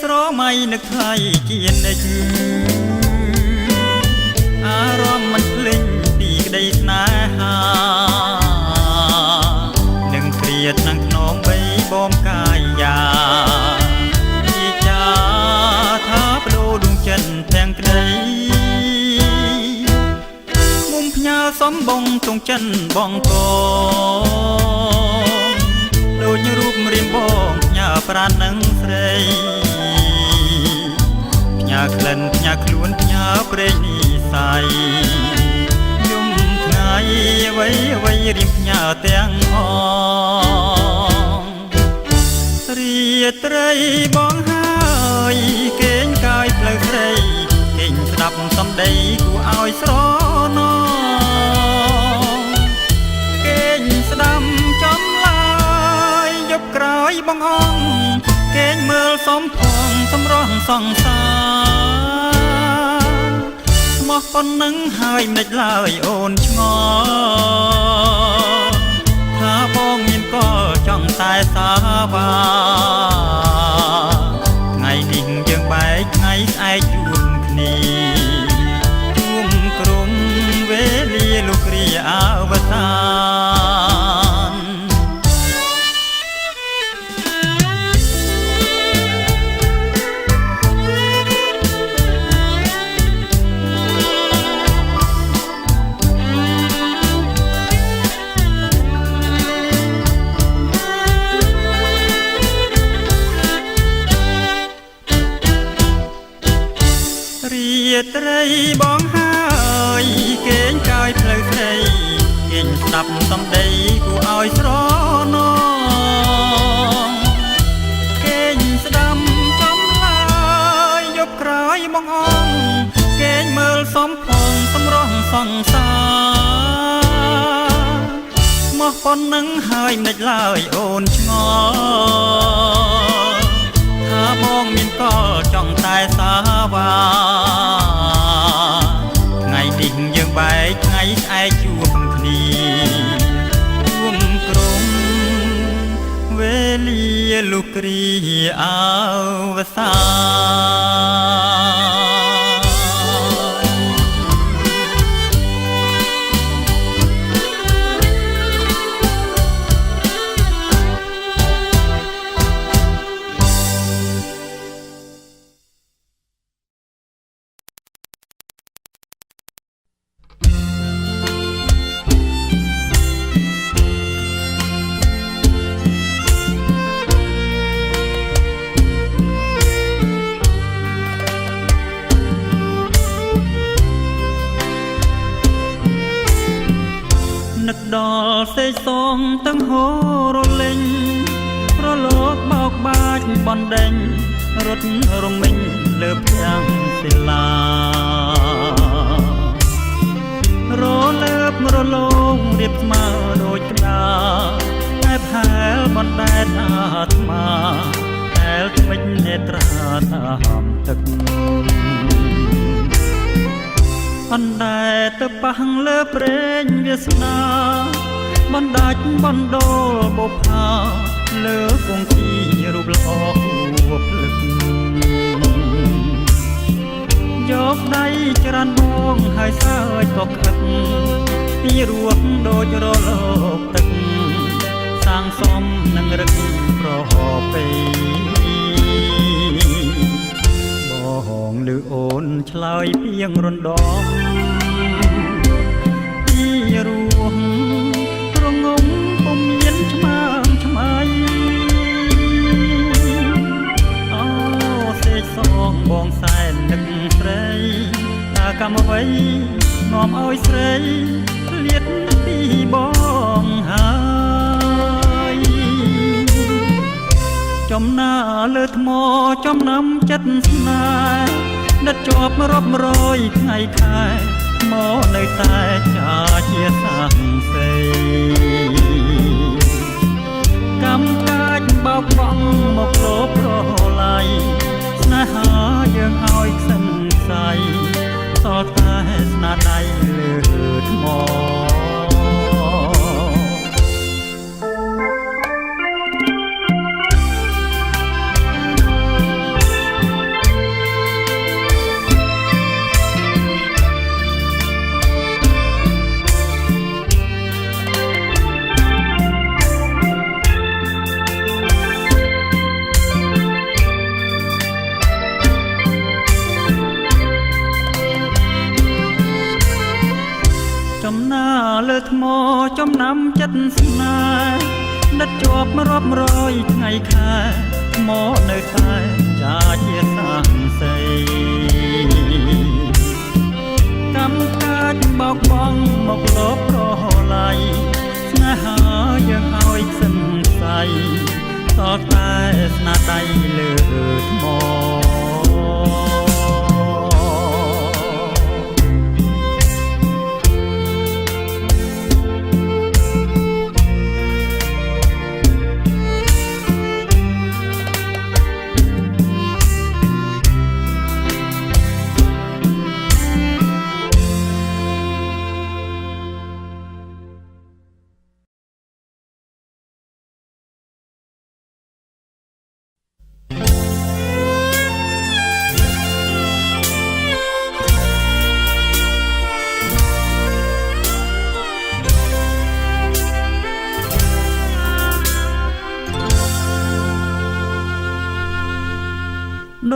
ស្រមៃនឹកថ្លៃជានិច្ចអារម្មណ៍មិនភ្លេចពីក្តីស្នេហានឹងព្រាតនឹងខ្នងបីបំកាយយ៉ាជាចាថាបដូរដួងចិត្តទាំងក្តីមុំផ្ញើសំបងទងចិនបងកងដូចរូបរៀមបងផ្ញើប្រាណនឹងស្រីផ្ញើក្លិនផ្ញើខ្លួនផ្ញើព្រេងនិស័យយំថ្ងៃអ្វីអ្វីរៀមផ្ញើទាំងអងរាត្រីបងហើយគេងកាយផ្លូវស្រីគេងស្ដាប់សំដីគួរឲ្យស្រណងគេងស្ដាំចំឡាយយប់ក្រោយបងអងគេងមើលសំផងសម្រស់សង្សារមកប៉ុណ្ណឹងហើយមិនដេចឡើយអូនឆ្ងល់ថាបងមានកលចង់តែសាវាថ្ងៃនេះយើងបែកថ្ងៃស្អែកជួនគ្នាជួមក្រុមវេលាលោកគ្រាអវតានរាត្រីបងហើ យគេងកាយផ្លូវស្រីគេងស្ដាប់សំដីគួរឲ្យស្រណងគេងស្ដាំចំឡាយយប់ក្រោយបងអងគេងមើលសំផងសម្រស់សង្សារមកប៉ុណ្ណឹងហើយមិនឡើយអូនឆ្ងល់ថាបងមានកលចង់តែសាវាថ្ងៃនេះយើងបែកថ្ងៃស្អែកជួបគ្នារួមក្រុមវេលាលុះគ្រាអវសានឹកដល់សេកសងទាំងហូររលេងប្រឡោកបោកបាច់បណ្ដេញរត់រមិញលើផ្ទាំងសិលារលើបរលោងរៀបស្មើដូចក្តារតែផែលបណ្ដែតអាត្មាតែលថ្មិចនេត្រាតាមទឹកបណ្ដែតទៅប៉ះលើព្រេងវាសនាបណ្ដាច់បណ្ដូលបុប្ផាលើគង្គារូបល្អគួបភ្លឹកយកដៃច្រានបងហើយសើចក៏ខឹកពីរស់ដូចរលកទឹកសាងសមនឹងរឹកប្រហពេបងលឺអូនឆ្លើយពីងរំដំពីរស់រងងពុំមានឆ្មាំឆ្មៃអូសេកសងបងសែននឹកស្រីតើកម្មអ្វីនាំឲ្យស្រីលៀតពីបងហើយចំណាលើថ្មចំណាំចិត្តស្នេហ៍ដិតជាប់រាប់រយថ្ងៃខែមកនៅតែចាជាសាំងសេកម្មកាចបោកបង់មកលោបរល័យស្នេហាយើងឲ្យខ្សិនខ្សៃសល់តែស្នាដៃលើថ្មចំណាលើថ្មចំណាំចិត្តស្នេហ៍ដិតជាប់រាប់រយថ្ងៃខែមកនៅតែចាជាសាំងសេកម្មកាចបោកបង់មកលបរល័យស្នេហាយើងឲ្យខ្សិនខ្សៃសល់តែស្នាដៃលើថ្ម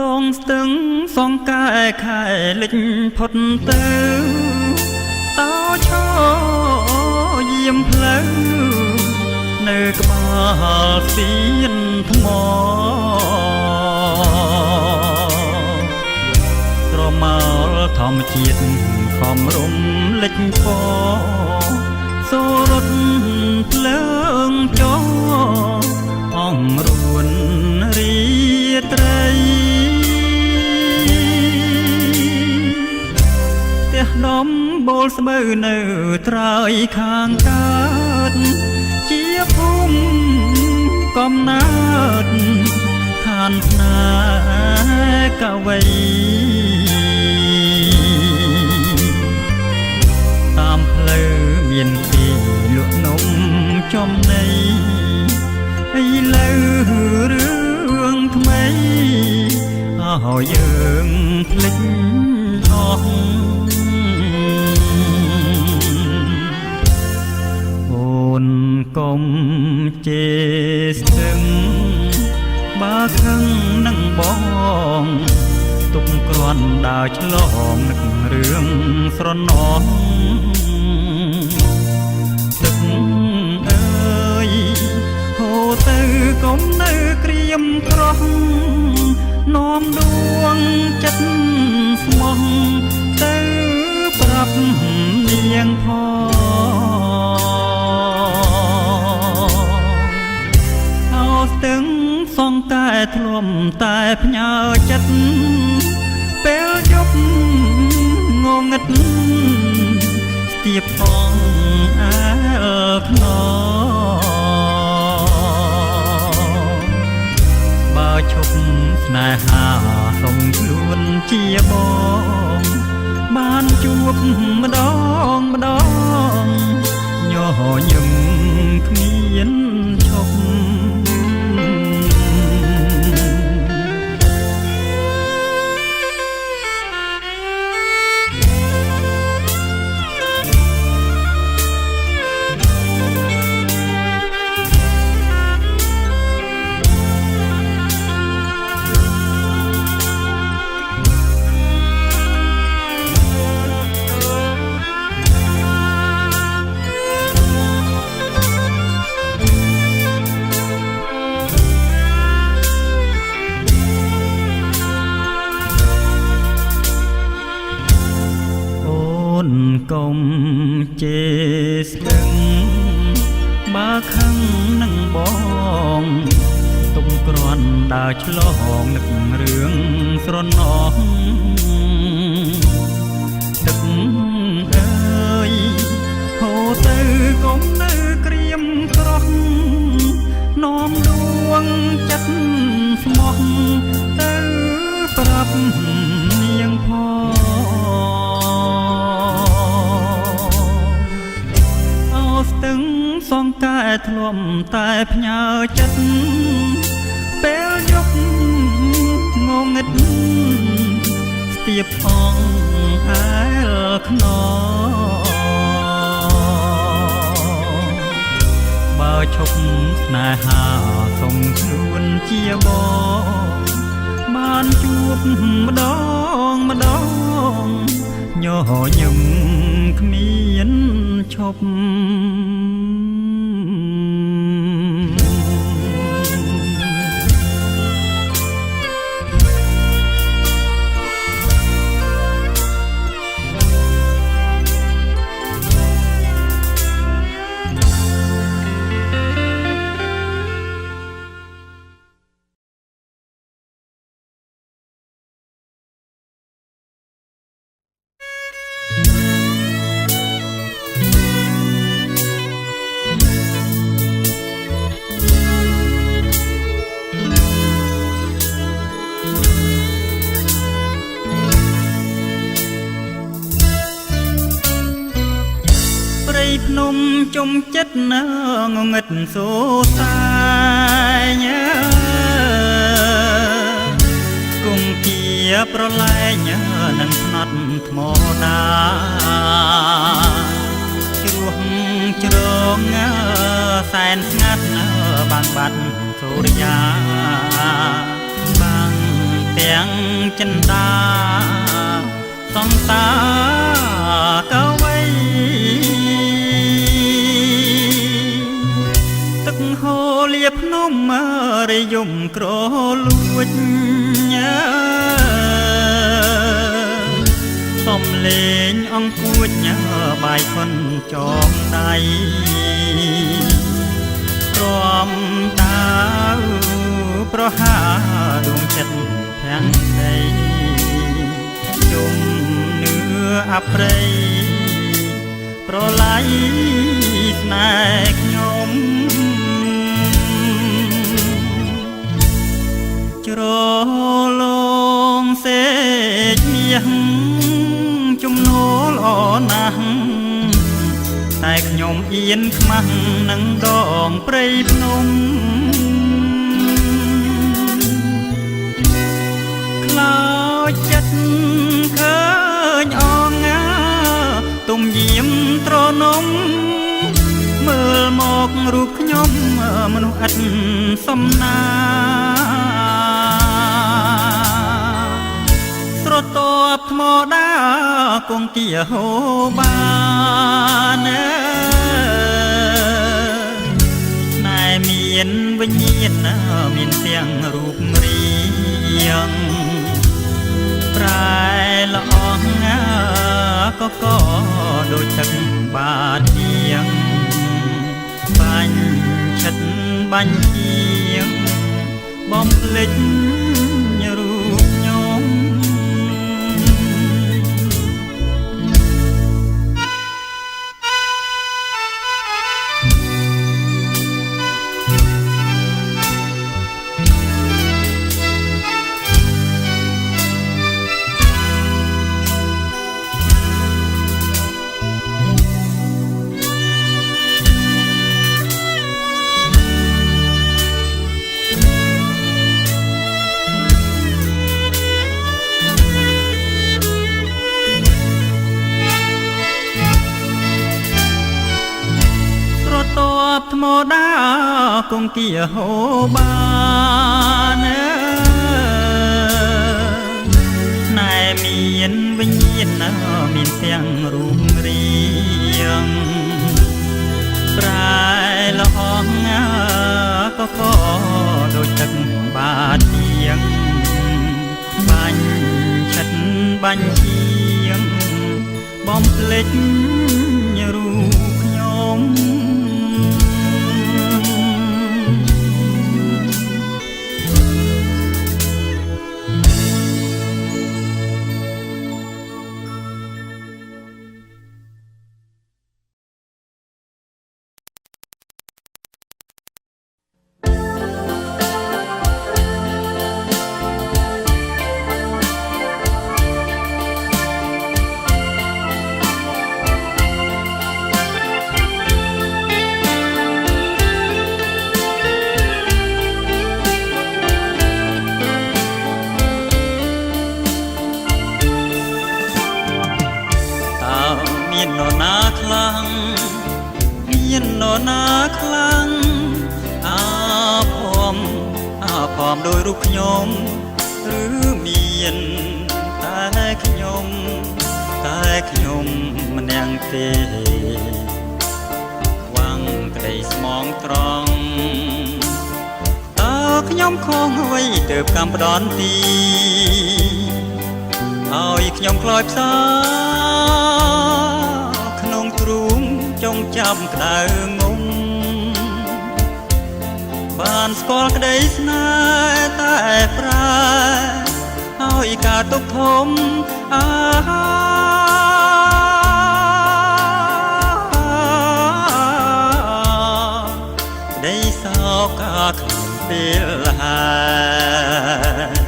ដងស្ទឹងសងកែខែលិចផុតទៅតោឈរយាមផ្លូវនៅក្បាលស្ពានថ្មស្រមោល ធម្មជាតិខំរំលេចពសូរត់ភ្លើងចោអងរួនរីត្រីផ្ទះដំបូលស្បូវនៅត្រើយខាងកើតជាភូមិកំណើតឋានស្នេហ៍កវីតាមផ្លូវមានទីលក់នំចំណីឥឡូវរឿងថ្មីឲ្យយើងភ្លេចអស់អូនកុំជេរស្ទឹងបើខឹងនឹងបងទុកគ្រាន់ដើរឆ្លងនឹករឿងស្រណោះទឹកអើយហូរទៅកុំនៅក្រៀមក្រោះនាំដួងចិត្តស្មោះទៅប្រាប់នាងផងអោស្ទឹងសងតែធ្លុំតែផ្ញើចិត្តពេលយប់ងងឹតស្ទាបផងអែលខ្នងបើឈប់ស្នេហាសុំខ្លួនជាបងបានជួបម្ដងម្ដងញញឹមគ្មានឈប់កុំជេរស្ទឹងបើខឹងនឹងបងទុំគ្រាន់ដើរឆ្លងនឹករឿងស្រណោះទឹកអើយហូរទៅកុំនៅក្រៀមក្រោះនាំដួងចិត្តស្មោះទៅប្រាប់នាងផងស្ទឹងសងកែធ្លុំតែផ្ញើចិត្តពេលយប់ងងឹតស្ទាបផងអែលខ្នងបើឈប់ស្នេហាសុំខ្លួនជាបងបានជួបម្ដងម្ដងញញឹមគ្មានឈប់ភ្នំជុំចិត្តណាងងឹតសូសាយគង់ជាប្រឡែងនឹងផ្នត់ថ្មដាជ្រោះជ្រងសែនស្ងាត់បាំងបាត់សូរិយាបាំងទាំងចិន្តាសង្សារកវីទឹកហូរលាភ្នំរយំក្រលួច សំលេងអង្គួចញ៉ាបាយផុនចងដៃព្រមតាវប្រហាដួងចិត្តភាំងស្ដីជុំនឿអប្រៃប្រឡ័យស្នេហ៍ខ្ញុំជ្រលងសេចមាសជំនោល្អណាស់តែខ្ញុំអៀនខ្មាស់នឹងដងព្រៃភ្នំខ្លោចចិត្តឃើញអងងាទុំយាមត្រនំមើលមករូបខ្ញុំមនុស្សឥតសំណាស្រទាប់ថ្មដាគង់គាហូបានណែមានវិញ្ញាណមានទាំងរូបរាងប្រែល្អងក៏ដូចទឹកបាទៀងបាញ់ឆិតបាញ់ជាងបំភ្លេចរូបខ្ញុំថ្មដាគង់គាហូបានណែមានវិញ្ញាណមានទាំងរូបរាងប្រែល្អក៏ដូចទឹកបាទៀងបាញ់ឆិតបាញ់ជាងបំភ្លេចរូបខ្ញុំមាននរណាខ្លាំងផមដោយរូបខ្ញុំឬមានតែខ្ញុំម្នាក់ទេខ្វាំងក្តីស្មងត្រង់តើខ្ញុំខំអ្វីទើបកម្មផ្ដន់ទីឲ្យខ្ញុំខ្លោចផ្សាក្នុងទ្រូងចងចាំក្តៅងំបានស្គាល់ក្តីស្នេហ៍តែប្រែឲ្យការទុកធំក្តីសោកក្នុងពេលហើយ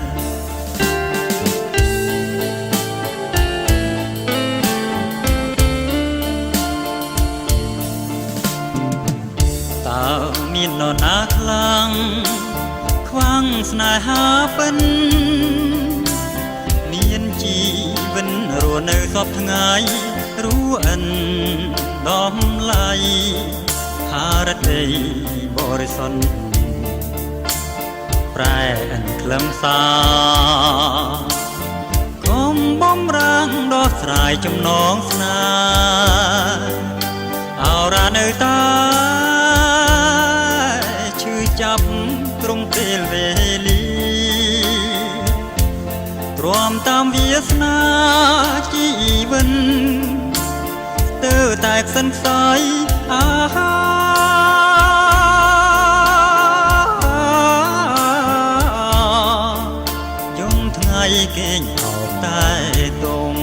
មាននរណាខ្លាំងខ្វាំងស្នេហាពិនមានជីវិនរស់នៅសពថ្ងៃរੂអិនដំឡៃហារតីបរិសុទ្ធប្រែអិនខ្លឹមសារកុំបំរាំងដោះស្រាយចំណងស្នេហ៍អរ៉ានៅតាចាប់ត្រង់ពេលវេលាទ្រាំតាមវាសនាជា វិញទើតែខ្សិនខ្សោយយំថ្ងៃគេងអោបតែទុំ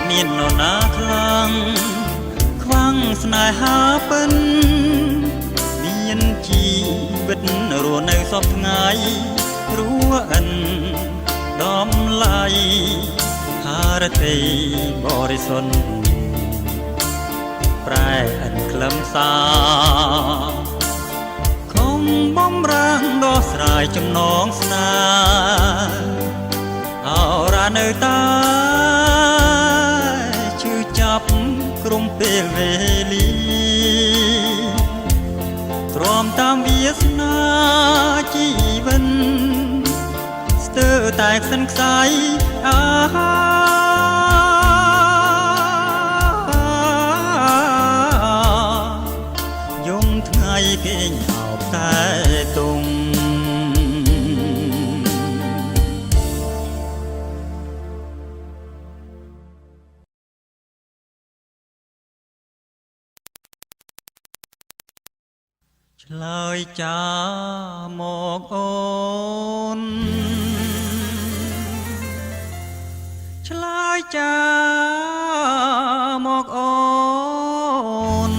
មាននរណាខ្លាំងខ្វាំងស្នេហាពិនមានជីវិតរស់នៅសពថ្ងៃរស់អិនដំឡៃហារតីបរិសុទ្ធប្រែអិនក្លឹមសាខំបំរាំងដោះស្រាយចំណងស្នេហ៍អរ៉ានៅតាចាប់ក្រុមពេលវេលាទ្រាំតាមវាសនាជីវិតស្ទើរតែខ្សិនខ្សោយយំថ្ងៃគេងអោបតែទុំឆ្លើយចាមកអូនឆ្លើយចាមកអូន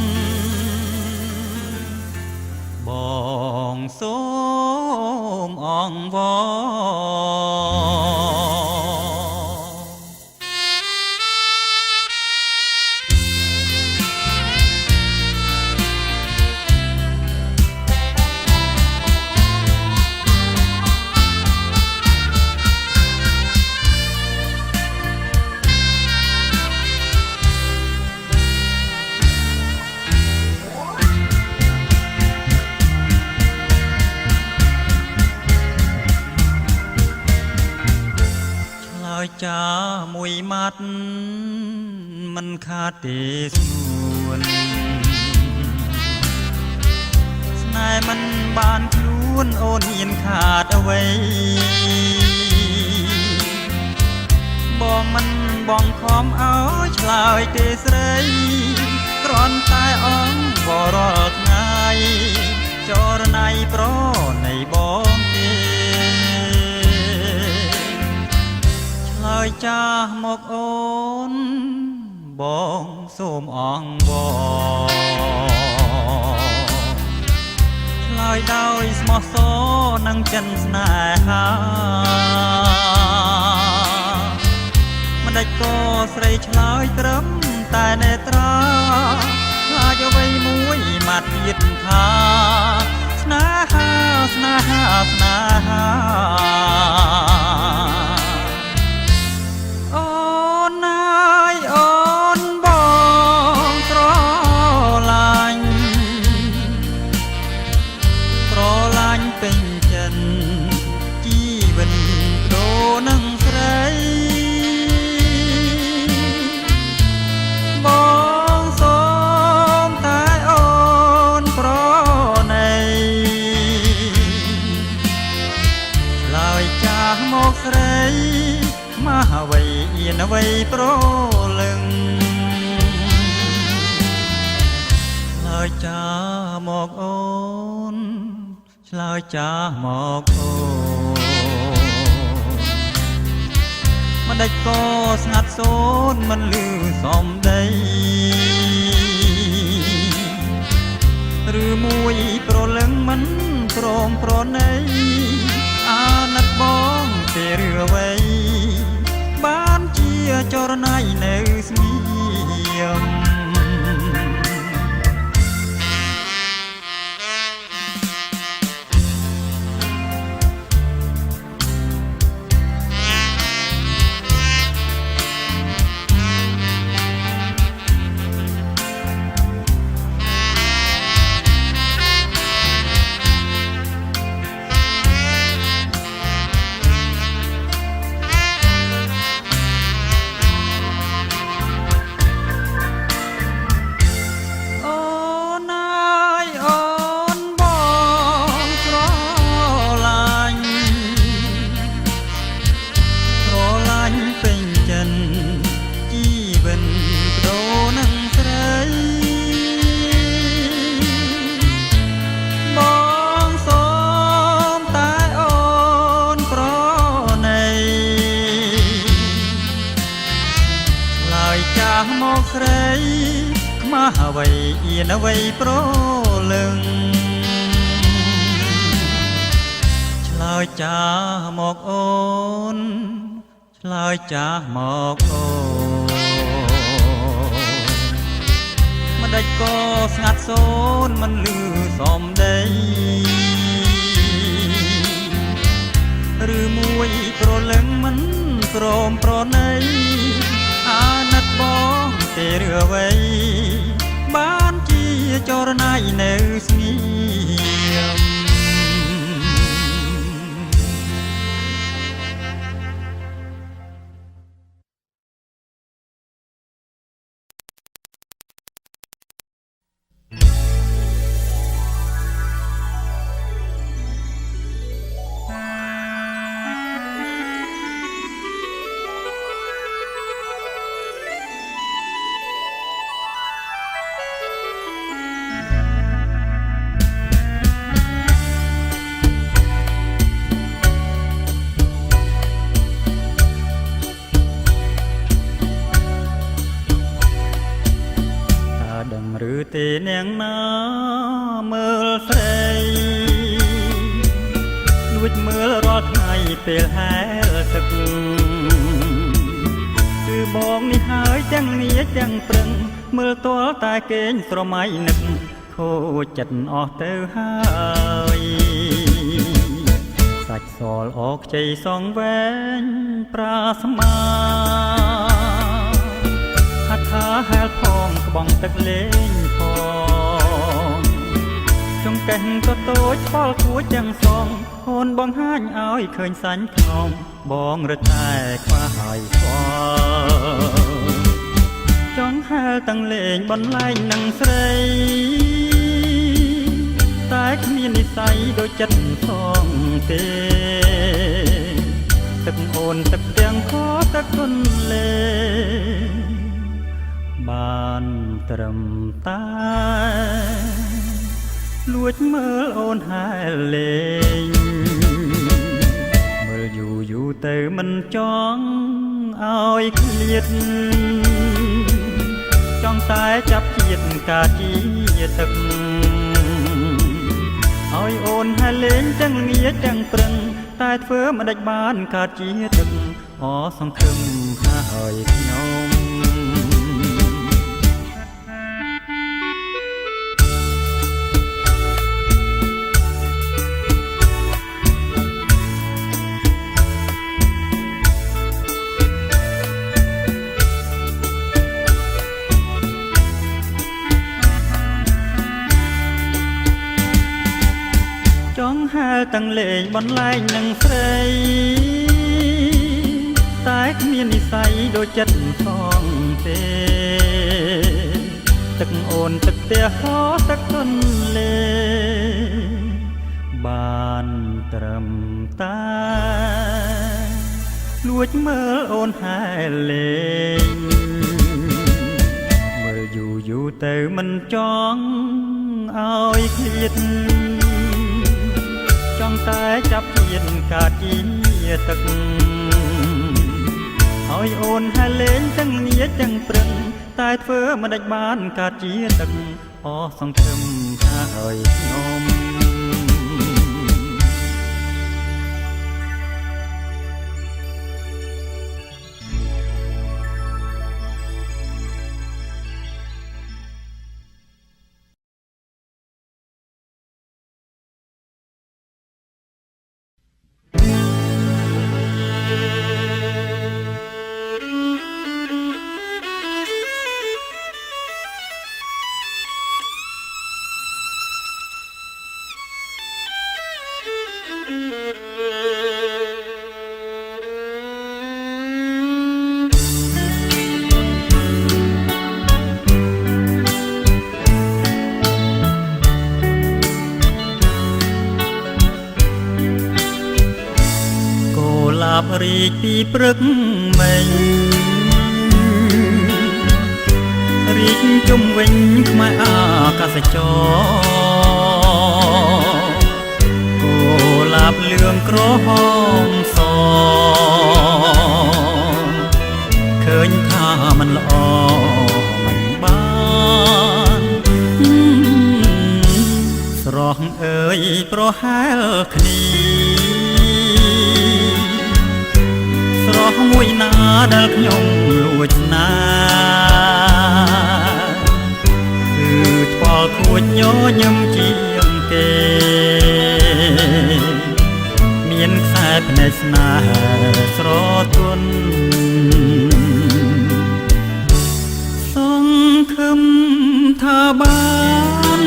បងសូមអង្វរចាមួយម៉ាត់មិនខាតទេស្នួនស្នេហ៍មិនបានខ្លួនអូនមានខាតអ្វីបងមិនបងខំឲ្យឆ្លើយទេស្រីគ្រាន់តែអង្វររាល់ថ្ងៃចរណៃប្រណីបងទេហើយចាស់មកអូនបងសូមអង្វរឆ្លើយដោយស្មោះសរនឹងចិនស្នេហាមិនដេចក៏ស្រីឆ្លើយត្រឹមតែនេត្រាខ្លាចអ្វីមួយម៉ាត់ទៀតថាស្នេហាស្នេហាស្នេហាពេញចិនជីវិតដូរនឹងស្រីបងសូមតែអូនប្រណីឆ្លើយចាស់មកស្រីមហាវ័យអៀនអ្វីប្រលឹងឆ្លើយចាស់មកអូនឆ្លើយចាស់មកអូនមិនដេចក៏ស្ងាត់សូនមិនលឺសំដីឬមួយប្រលឹងមិនព្រមប្រណីអាណិតបងទេឬអ្វីបានជាចរណៃនៅស្ងៀម អ្វីអៀនអ្វីប្រលឹងឆ្លើយចាមកអូនឆ្លើយចាមកអូនមិនដេចក៏ស្ងាត់សូនមិនលឺសំដីឬមួយប្រលឹងមិនព្រមប្រណីអាណិតបងទេឬអ្វីបានជាចរណៃនៅស្ងៀមឬទេនាងណាមើលស្រីលួចមើលរាល់ថ្ងៃពេលហែលទឹកគឺបងនេះហើយទាំងនេះទាំងព្រឹងមើលទាល់តែគេងស្រមៃនឹកខូចចិត្តអស់ទៅហើយសាច់សល់អកខ្ចីសងវែងប្រាស្មាហាត់ថាហែលផងក្បងទឹកលេងផងចង្កេះក៏តូចផលគួចទាំងសងអូនបង្ហាញឲ្យឃើញសាញ់ខ្នងបងរឹតតែខ្វះហើយស្គាល់ចង់ហែលទាំងលេងបន្លែងនឹងស្រីតែគ្មាននិស័យដូចចិត្តសងទេទឹកអូនទឹកទាំងខទឹកគុនលេបានត្រឹមតែលួចមើលអូនហែលលេងមើលយូរយូរទៅមិនចង់ឲ្យឃ្លាតចង់តែចាប់ជាតិកាជាទឹកឲ្យអូនហែលលេងទាំងងាទាំងព្រឹងតែធ្វើមិនដេចបានកាជាទឹកអសង្ឃឹមហើយខ្ញុំចង់ហែលទាំងលេងបន្លែងនឹងស្រីតែគ្មាននិស័យដូចចិត្តសងទេទឹកអូនទឹកផ្ទះខទឹកទុនលេបានត្រឹមតែលួចមើលអូនហែលលេងមើលយូរយូរទៅមិនចង់ឲ្យឃ្លាតចង់តែចាប់ជាតិកាជាទឹកឲ្យអូនហែលលេងទាំងងាទាំងព្រឹងតែធ្វើមិនដេចបានកាជាទឹកអសង្ឃឹមហើយខ្ញុំ រីកពីព្រឹកមិញរីកជុំវិញខ្មៅអាកាសចរគោលាបលឿងក្រហមសឃើញថាมันល្អមិនបាន ងអើយប្រហែលគ្នាស្រស់មួយណាដែលខ្ញុំលួចណាគឺថ្ពាល់ខួចញញឹមជាងគេមានខ្សែភ្នែកស្នេហ៍ស្រទន់សង្ឃឹមថាបាន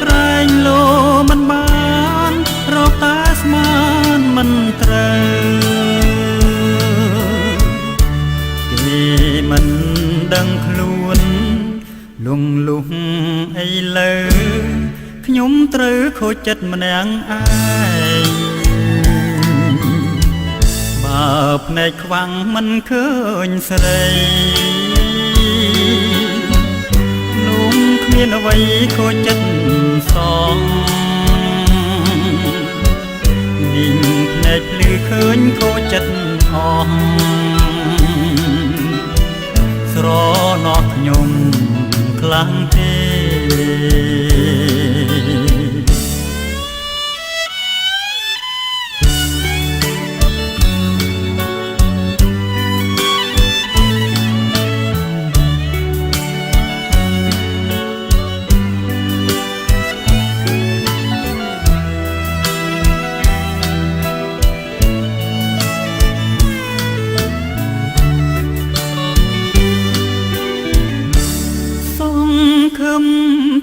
ក្រែងលោមិនបានរកតែស្មានមិនត្រូវគេមិនដឹងខ្លួនលងលុះអីលើខ្ញុំត្រូវខូចចិត្តម្នាក់ឯងបើភ្នែកខ្វាំងមិនឃើញស្រីនោះគ្មានអ្វីខូចចិត្តសងនាងភ្នែកភ្លឺឃើញខូចចិត្តអស់ស្រណោះខ្ញុំខ្លាំងទេ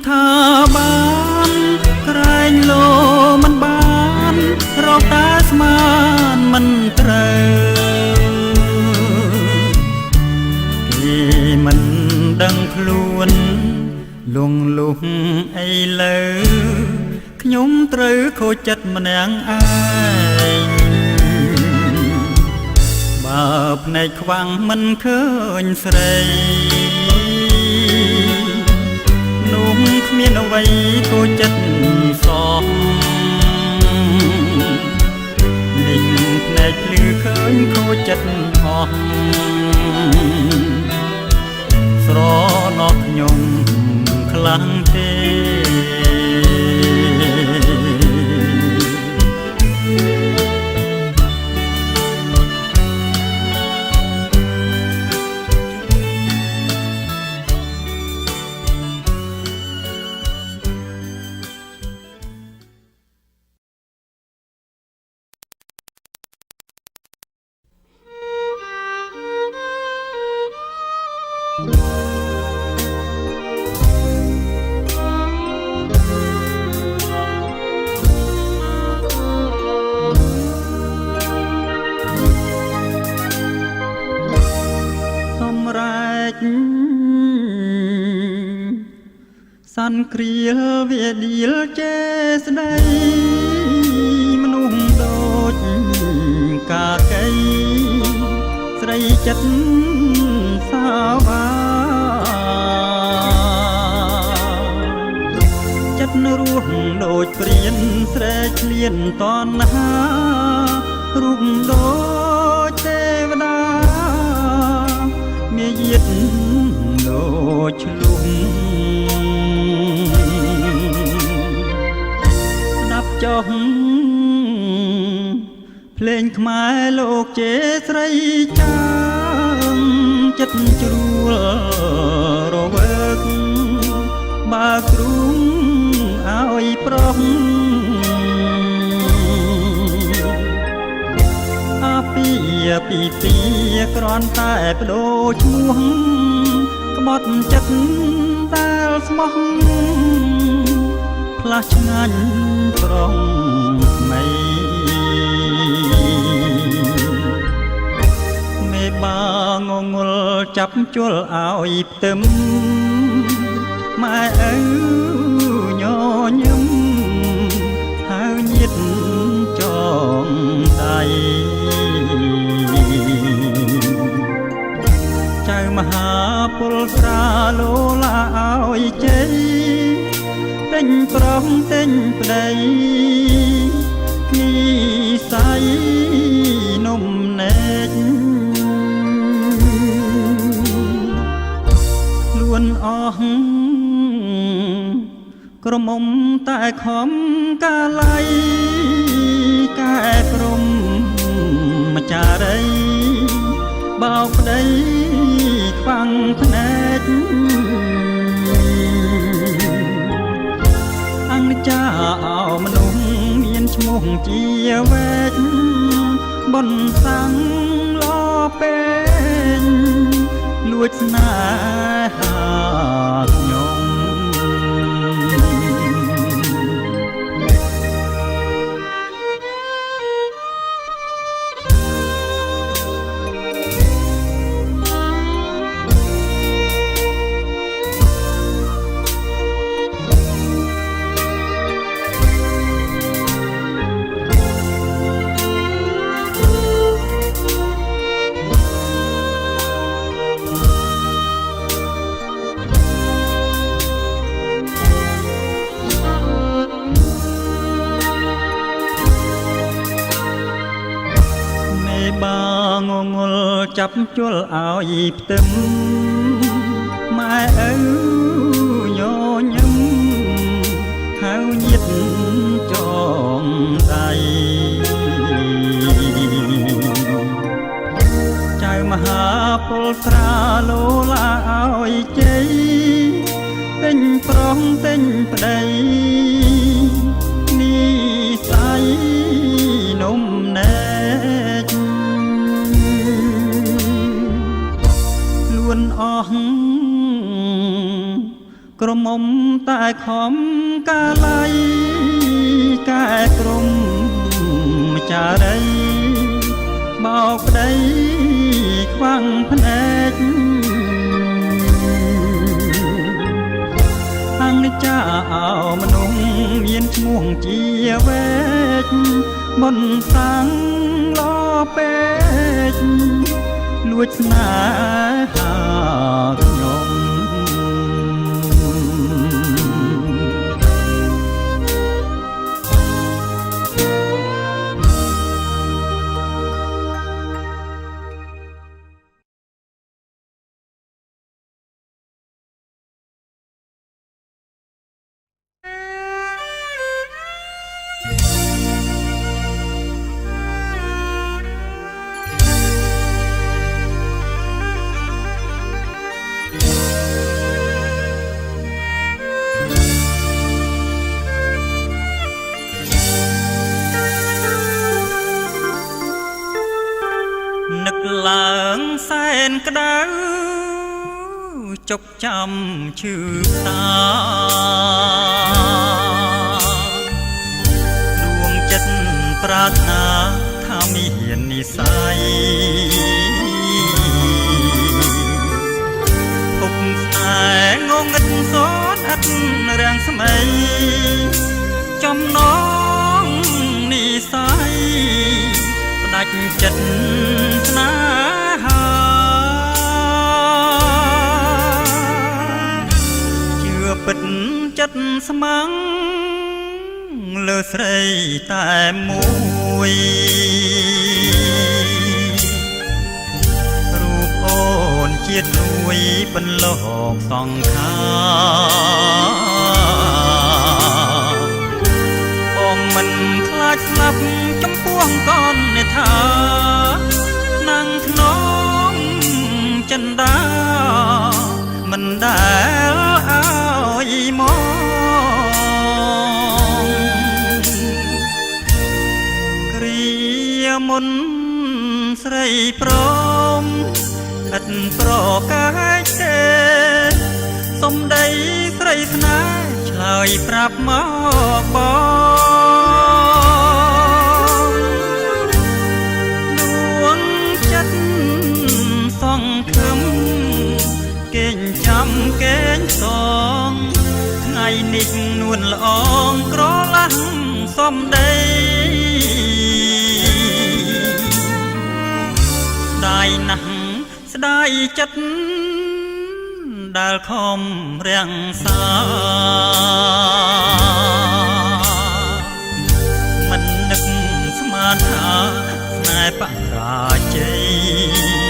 ថាបានក្រែងលោមិនបានរកតែស្មានមិនត្រូវគេមិនដឹងខ្លួនលងលុះអីលើខ្ញុំត្រូវខូចចិត្តម្នាក់ឯងបើភ្នែកខ្វាំងមិនឃើញស្រីនោះគ្មានអ្វីខូចចិត្តសងនេះភ្នែកភ្លឺឃើញខូចចិត្តអស់ស្រណោះខ្ញុំខ្លាំងទេសាន់គ្រាលវាដៀលចេស្ដីមនុស្សដូចកាកៃស្រីចិត្តសាវាចិត្តរស់ដូចព្រានស្រែកឃ្លានតណ្ហារូបដូចទេវតាមាយាទដូចឆ្លុះស្ដាប់ចុះភ្លេងខ្មែរលោកជេស្រីចាងចិត្តជ្រួលរវើកបើគ្រូងឲ្យប្រុសអាពីពីគ្រាន់តែបដូរឈ្មោះក្បត់ចិត្តដែលស្មោះផ្លាស់ឆ្ងាញ់ប្រងថ្មីមេបាងងល់ចាប់ជល់ឲ្យផ្ទឹមម៉ែឪញញឹមហៅញាតចងដៃចៅមហាពលស្រាលោឡាឲ្យជ័យទិញប្រងទិញប្តីនិស័យនំណែកខ្លួនអស់ ក្រមុំតែខំកាល័យកែព្រំម្ចារីបោកប្តីខ្វាំងភ្នែកអង្ចាអោមនុស្សមានឈ្មោះជាវែកបនសាំងលពេញលួចស្នេហាខ្ញុំងងល់ចាប់ជល់ឲ្យផ្ទឹមម៉ែឪញញឹមហៅញាតចងដៃចៅមហាពលស្រាលោឡាឲ្យជ័យទិញប្រងទិញប្តីនេះស្អីនំណែអស់ក្រមុំតែខំកាល័យកែព្រំម្ចារីបោកប្តីខ្វាំងភ្នែកអង្ចាអោមនុស្សមានឈ្មោះជាវែកបនសាំងលពេកលួចស្នេហាខ្ញុំ ឡើងសែនក្តៅចុកចាំឈឺតាលួងចិត្តប្រាថ្នាថាមាននិស័យភពស្នេហ៍ងងឹតសនអត់រាំងស្មីចំណងនិស័យដាច់ចិត្តស្នេហាជឿពិតចិត្តស្មងលើស្រីតែមួយរូបអូនជាតិរួយបន្លកសង្ខាបងមិនខ្លាចស្លាប់ចំពោះកូននេថានឹងក្នុងចិនដាមិនដែលឲ្យមកគ្រាមុនស្រីព្រមឥតប្រកាយទេសំដីស្រីស្នេហ៍ឆ្លើយប្រាប់មកបងសង្ឃឹមកេងចាំកេងសងថ្ងៃនេះនួនល្អងក្រឡាស់សំដីស្ដាយណាស់ស្ដាយចិត្តដែលខំរាំងសាមិននឹកស្មានថាស្នេហ៍បរាជ័យ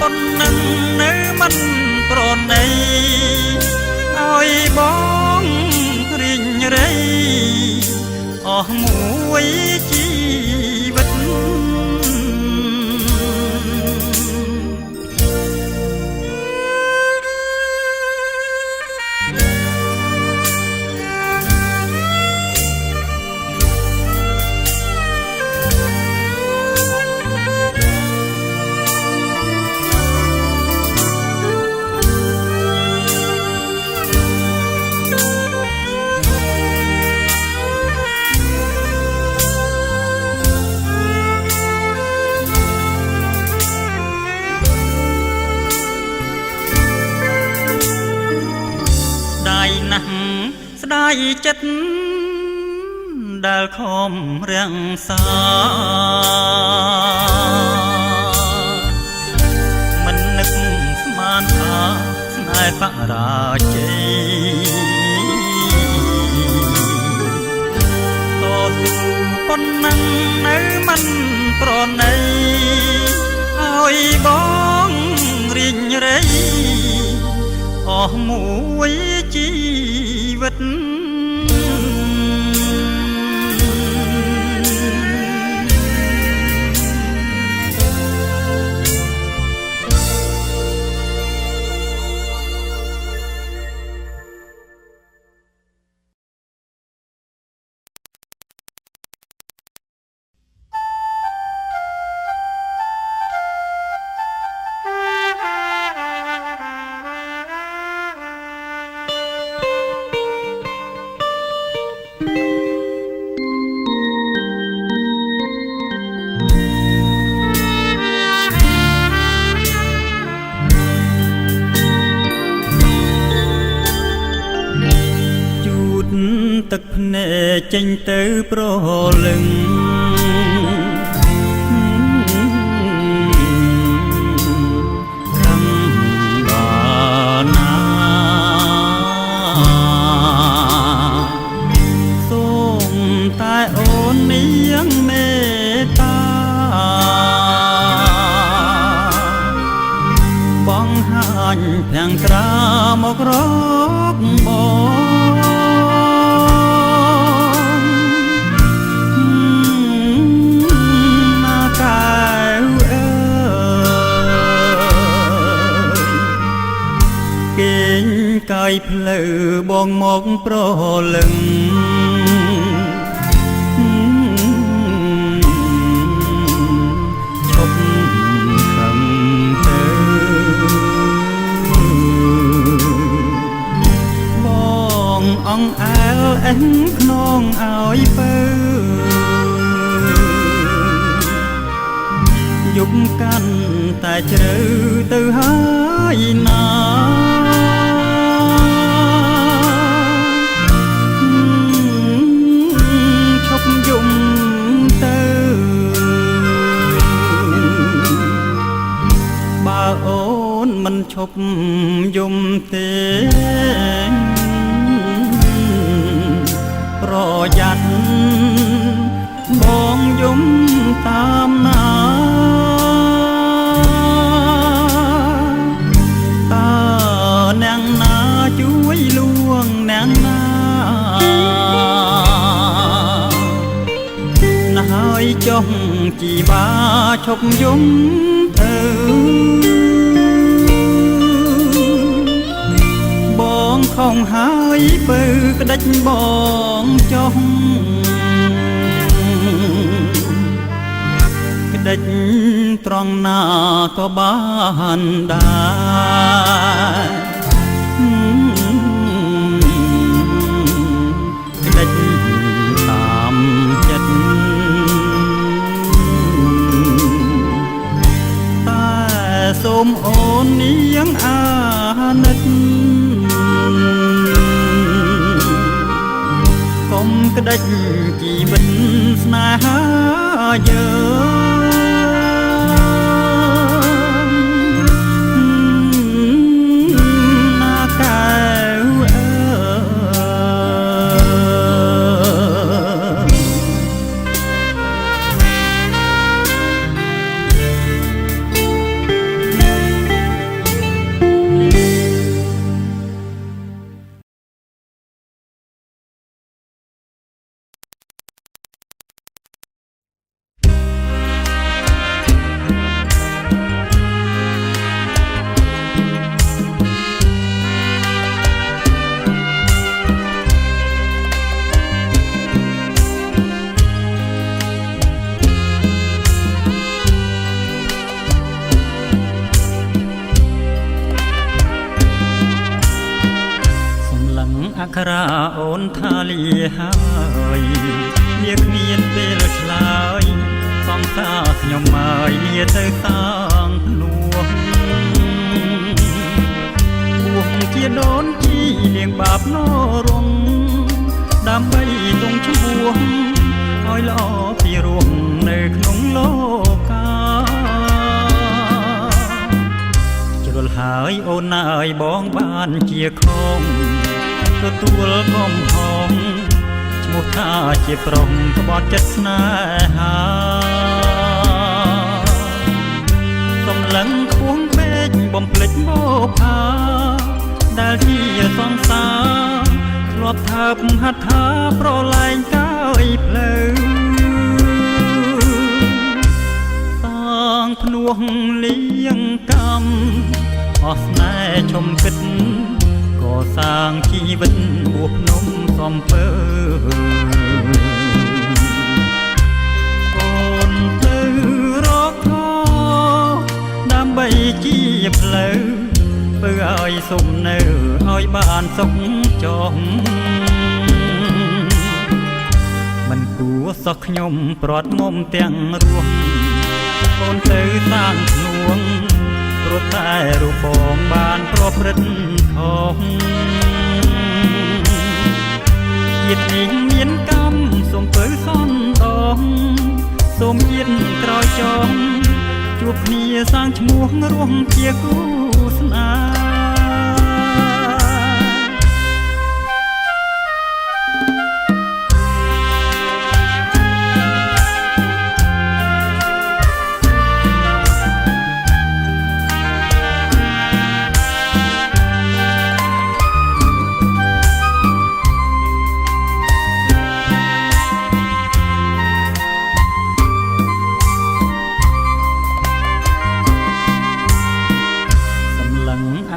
ប៉ុណ្ណឹងនៅមិនប្រណេ ស់មួយជីវិតស្ដាយចិត្តដែលខំរាំងសាមិននឹកស្មានថាស្នេហ៍បរាជ័យតស៊ូប៉ុណ្ណឹងនៅមិនប្រណីឲ្យបងរីងរៃអស់មួយជីវិតទឹកភ្នែកចេញទៅប្រលឹងខាងបានណាសូមតែអូននាងមេត្តាបងហាញភាំងត្រាមករកបងកាយផ្លូវបងមកប្រលឹងឈប់ខំទៅបងអង្អែលអេងខ្នងឲ្យពើយប់កាន់តែជ្រៅទៅហើយណាមិនឈប់យំទេប្រយ័ត្នបងយំតាមណាតើអ្នកណាជួយលួងអ្នកណាណាហើយចុះជីវាឈប់យំទៅខំហើយបើក្តិចបងចុះក្តិចត្រង់ណាក៏បានដែរក្តិចតាមចិត្តតែសូមអូននាងអាណិតកុំក្តិចជីវិតស្នេហាយើង អក្ខរាអូនថាលាហើយវាគ្មានពេលឆ្លើយសង្សារខ្ញុំហើយលាទៅតាំងនោះពួងជាដូនជីលៀងបាបនរងដើម្បីទងឈ្មោះឲ្យល្អពីរស់នៅក្នុងលោកកាជ្រុលហើយអូនអើយបងបានជាខំទទួលកំហំឈ្មោះថាជាប្រុងក្បត់ចិត្តស្នេហាសំឡឹងខ្ពស់ពេកបំភ្លេចមកផាដែលជាសង្សារធ្លាប់ថើបហត្ថាប្រឡែងកាយផ្លូវសាងភ្នួសលៀងកម្មអស់ស្នេហ៍ឈុំគិតកសាងជីវិតបួសភ្នំសំពើអូនទៅរកខដើម្បីជាផ្លូវពើឲ្យសុំនៅឲ្យបានសុខចុះមិនគួរសោះខ្ញុំព្រាត់មុំទាំងរស់អូនទៅតាំងភ្នួងព្រោះតែរូបបងបានប្រព្រឹត្តខុសជាតិនេះមានកម្មសូមពើសន់ដងសូមជាតិក្រោយចងជួបគ្នាសាងឈ្មោះរស់ជាគូស្នេហ៍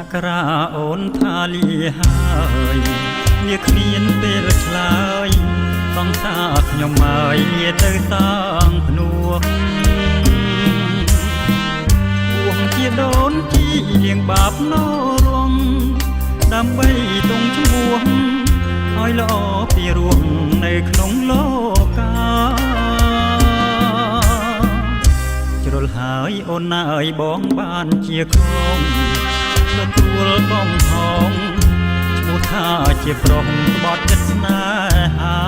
អក្ខរាអូនថាលាហើយវាគ្មានពេលឆ្លើយសង្សារខ្ញុំហើយលាទៅតាំងភ្នួសពួងជាដូនជីលៀងបាបនរងដើម្បីទងឈ្មោះឲ្យល្អពីរស់នៅក្នុងលោកកាជ្រុលហើយអូនអើយបងបានជាខំទទួលកំហំឈ្មោះថាជាប្រុងក្បត់ចិត្តស្នេហា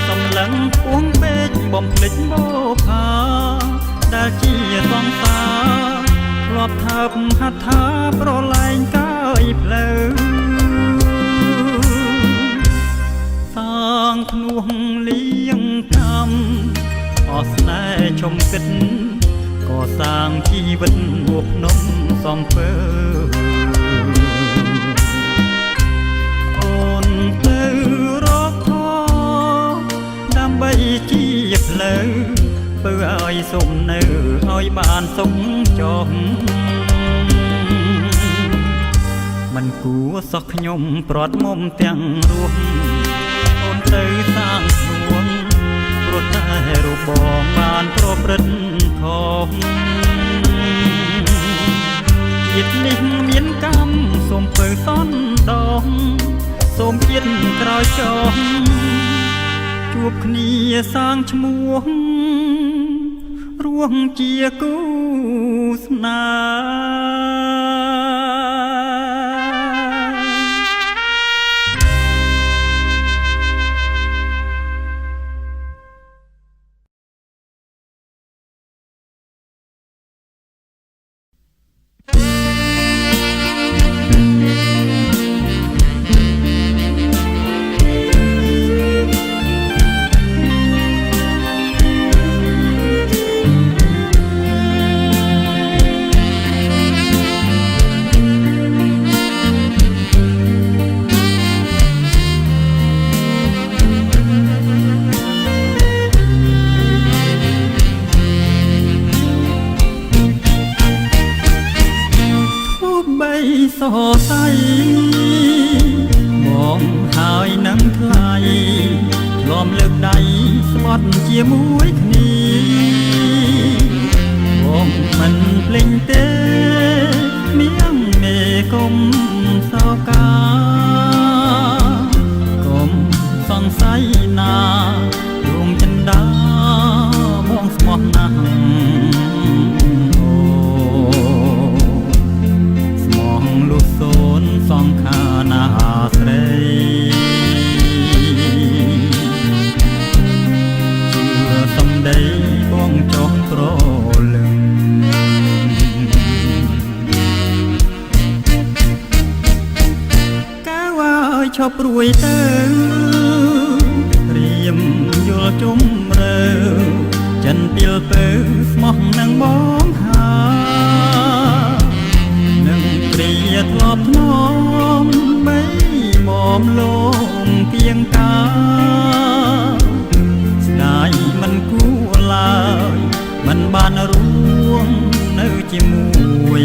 សំឡឹងពួងពេកបំភ្លេចមកផាដែលជាសង្សារធ្លាប់ថើបហត្ថាប្រឡែងកាយផ្លូវសាងភ្នួសលៀងកម្មអស់ស្នេហ៍ឈុំគិតកសាងជីវិតបួសភ្នំសំពើអូនទៅរកខដើម្បីជាផ្លូវពើឲ្យសុំនៅឲ្យបានសុខចុះមិនគួរសោះខ្ញុំព្រាត់មុំទាំងរស់អូនទៅសាងភ្នួងព្រោះតែរូបបងបានប្រព្រឹត្តខុសជាតិនេះមានកម្មសូមពើសន់ដងសូមជាតិក្រោយចុះជួបគ្នាសាងឈ្មោះរស់ជាគូស្នេសរសៃបងហើយនឹងថ្លៃលំលើកដៃស្បត់ជាមួយគ្នាបងមិនភ្លេចទេមៀងមេគុំស ងខាណាស្រីជឿសំដីបងចង់ប្រលឹងកាវឲ្យឈប់ព្រួយទៅរៀមយល់ជុំរើចិនពីលពើស្មោះនឹងបងហានឹងព្រាធ្លាប់ធ្នមបីមុំលងគៀងកាស្ដាយមិនគួរឡើយមិនបានរួមនៅជាមួយ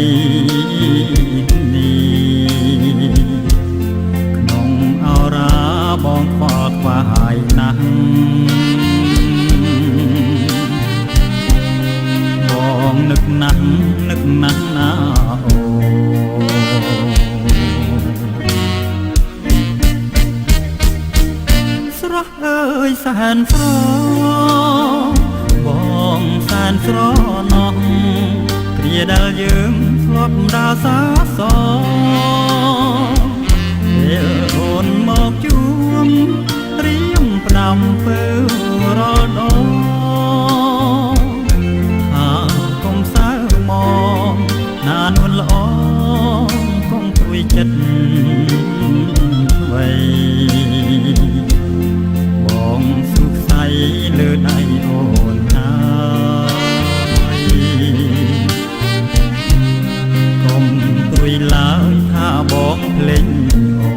នេះក្នុងអរាបងខ្វល់ខ្វាយណាស់បងនឹកណាស់ណាអូស្រស់អើយសែនស្របងសែនស្រណោះគ្រាដែលយើងធ្លាប់ដើរសាសពេលអូនមកជួបរៀមផ្ដាំពើរាល់ដងកុំសៅមកណានួនល្អកុំព្រួយចិត្តអ្វីបងសុខស័យលើដៃអូនហើយកុំព្រួយឡើយថាបងភ្លេចអូ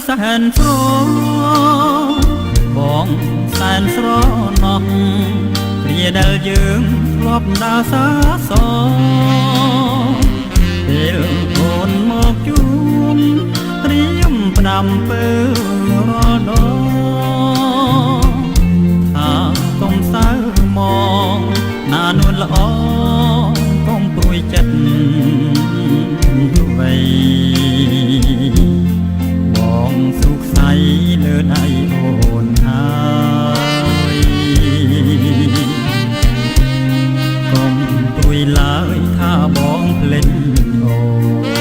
សែនស្របងសែនស្រណោះគ្រាដែលយើងធ្លាប់ដើរសាសពេលអូនមកជួបរៀមផ្ដាំពើរាល់ដងថាកុំសៅមកណានួនល្អកុំព្រួយចិត្តអ្វីបងសុខស័យលើដៃអូនហើយកុំព្រួយឡើយថាបងភ្លេចអូ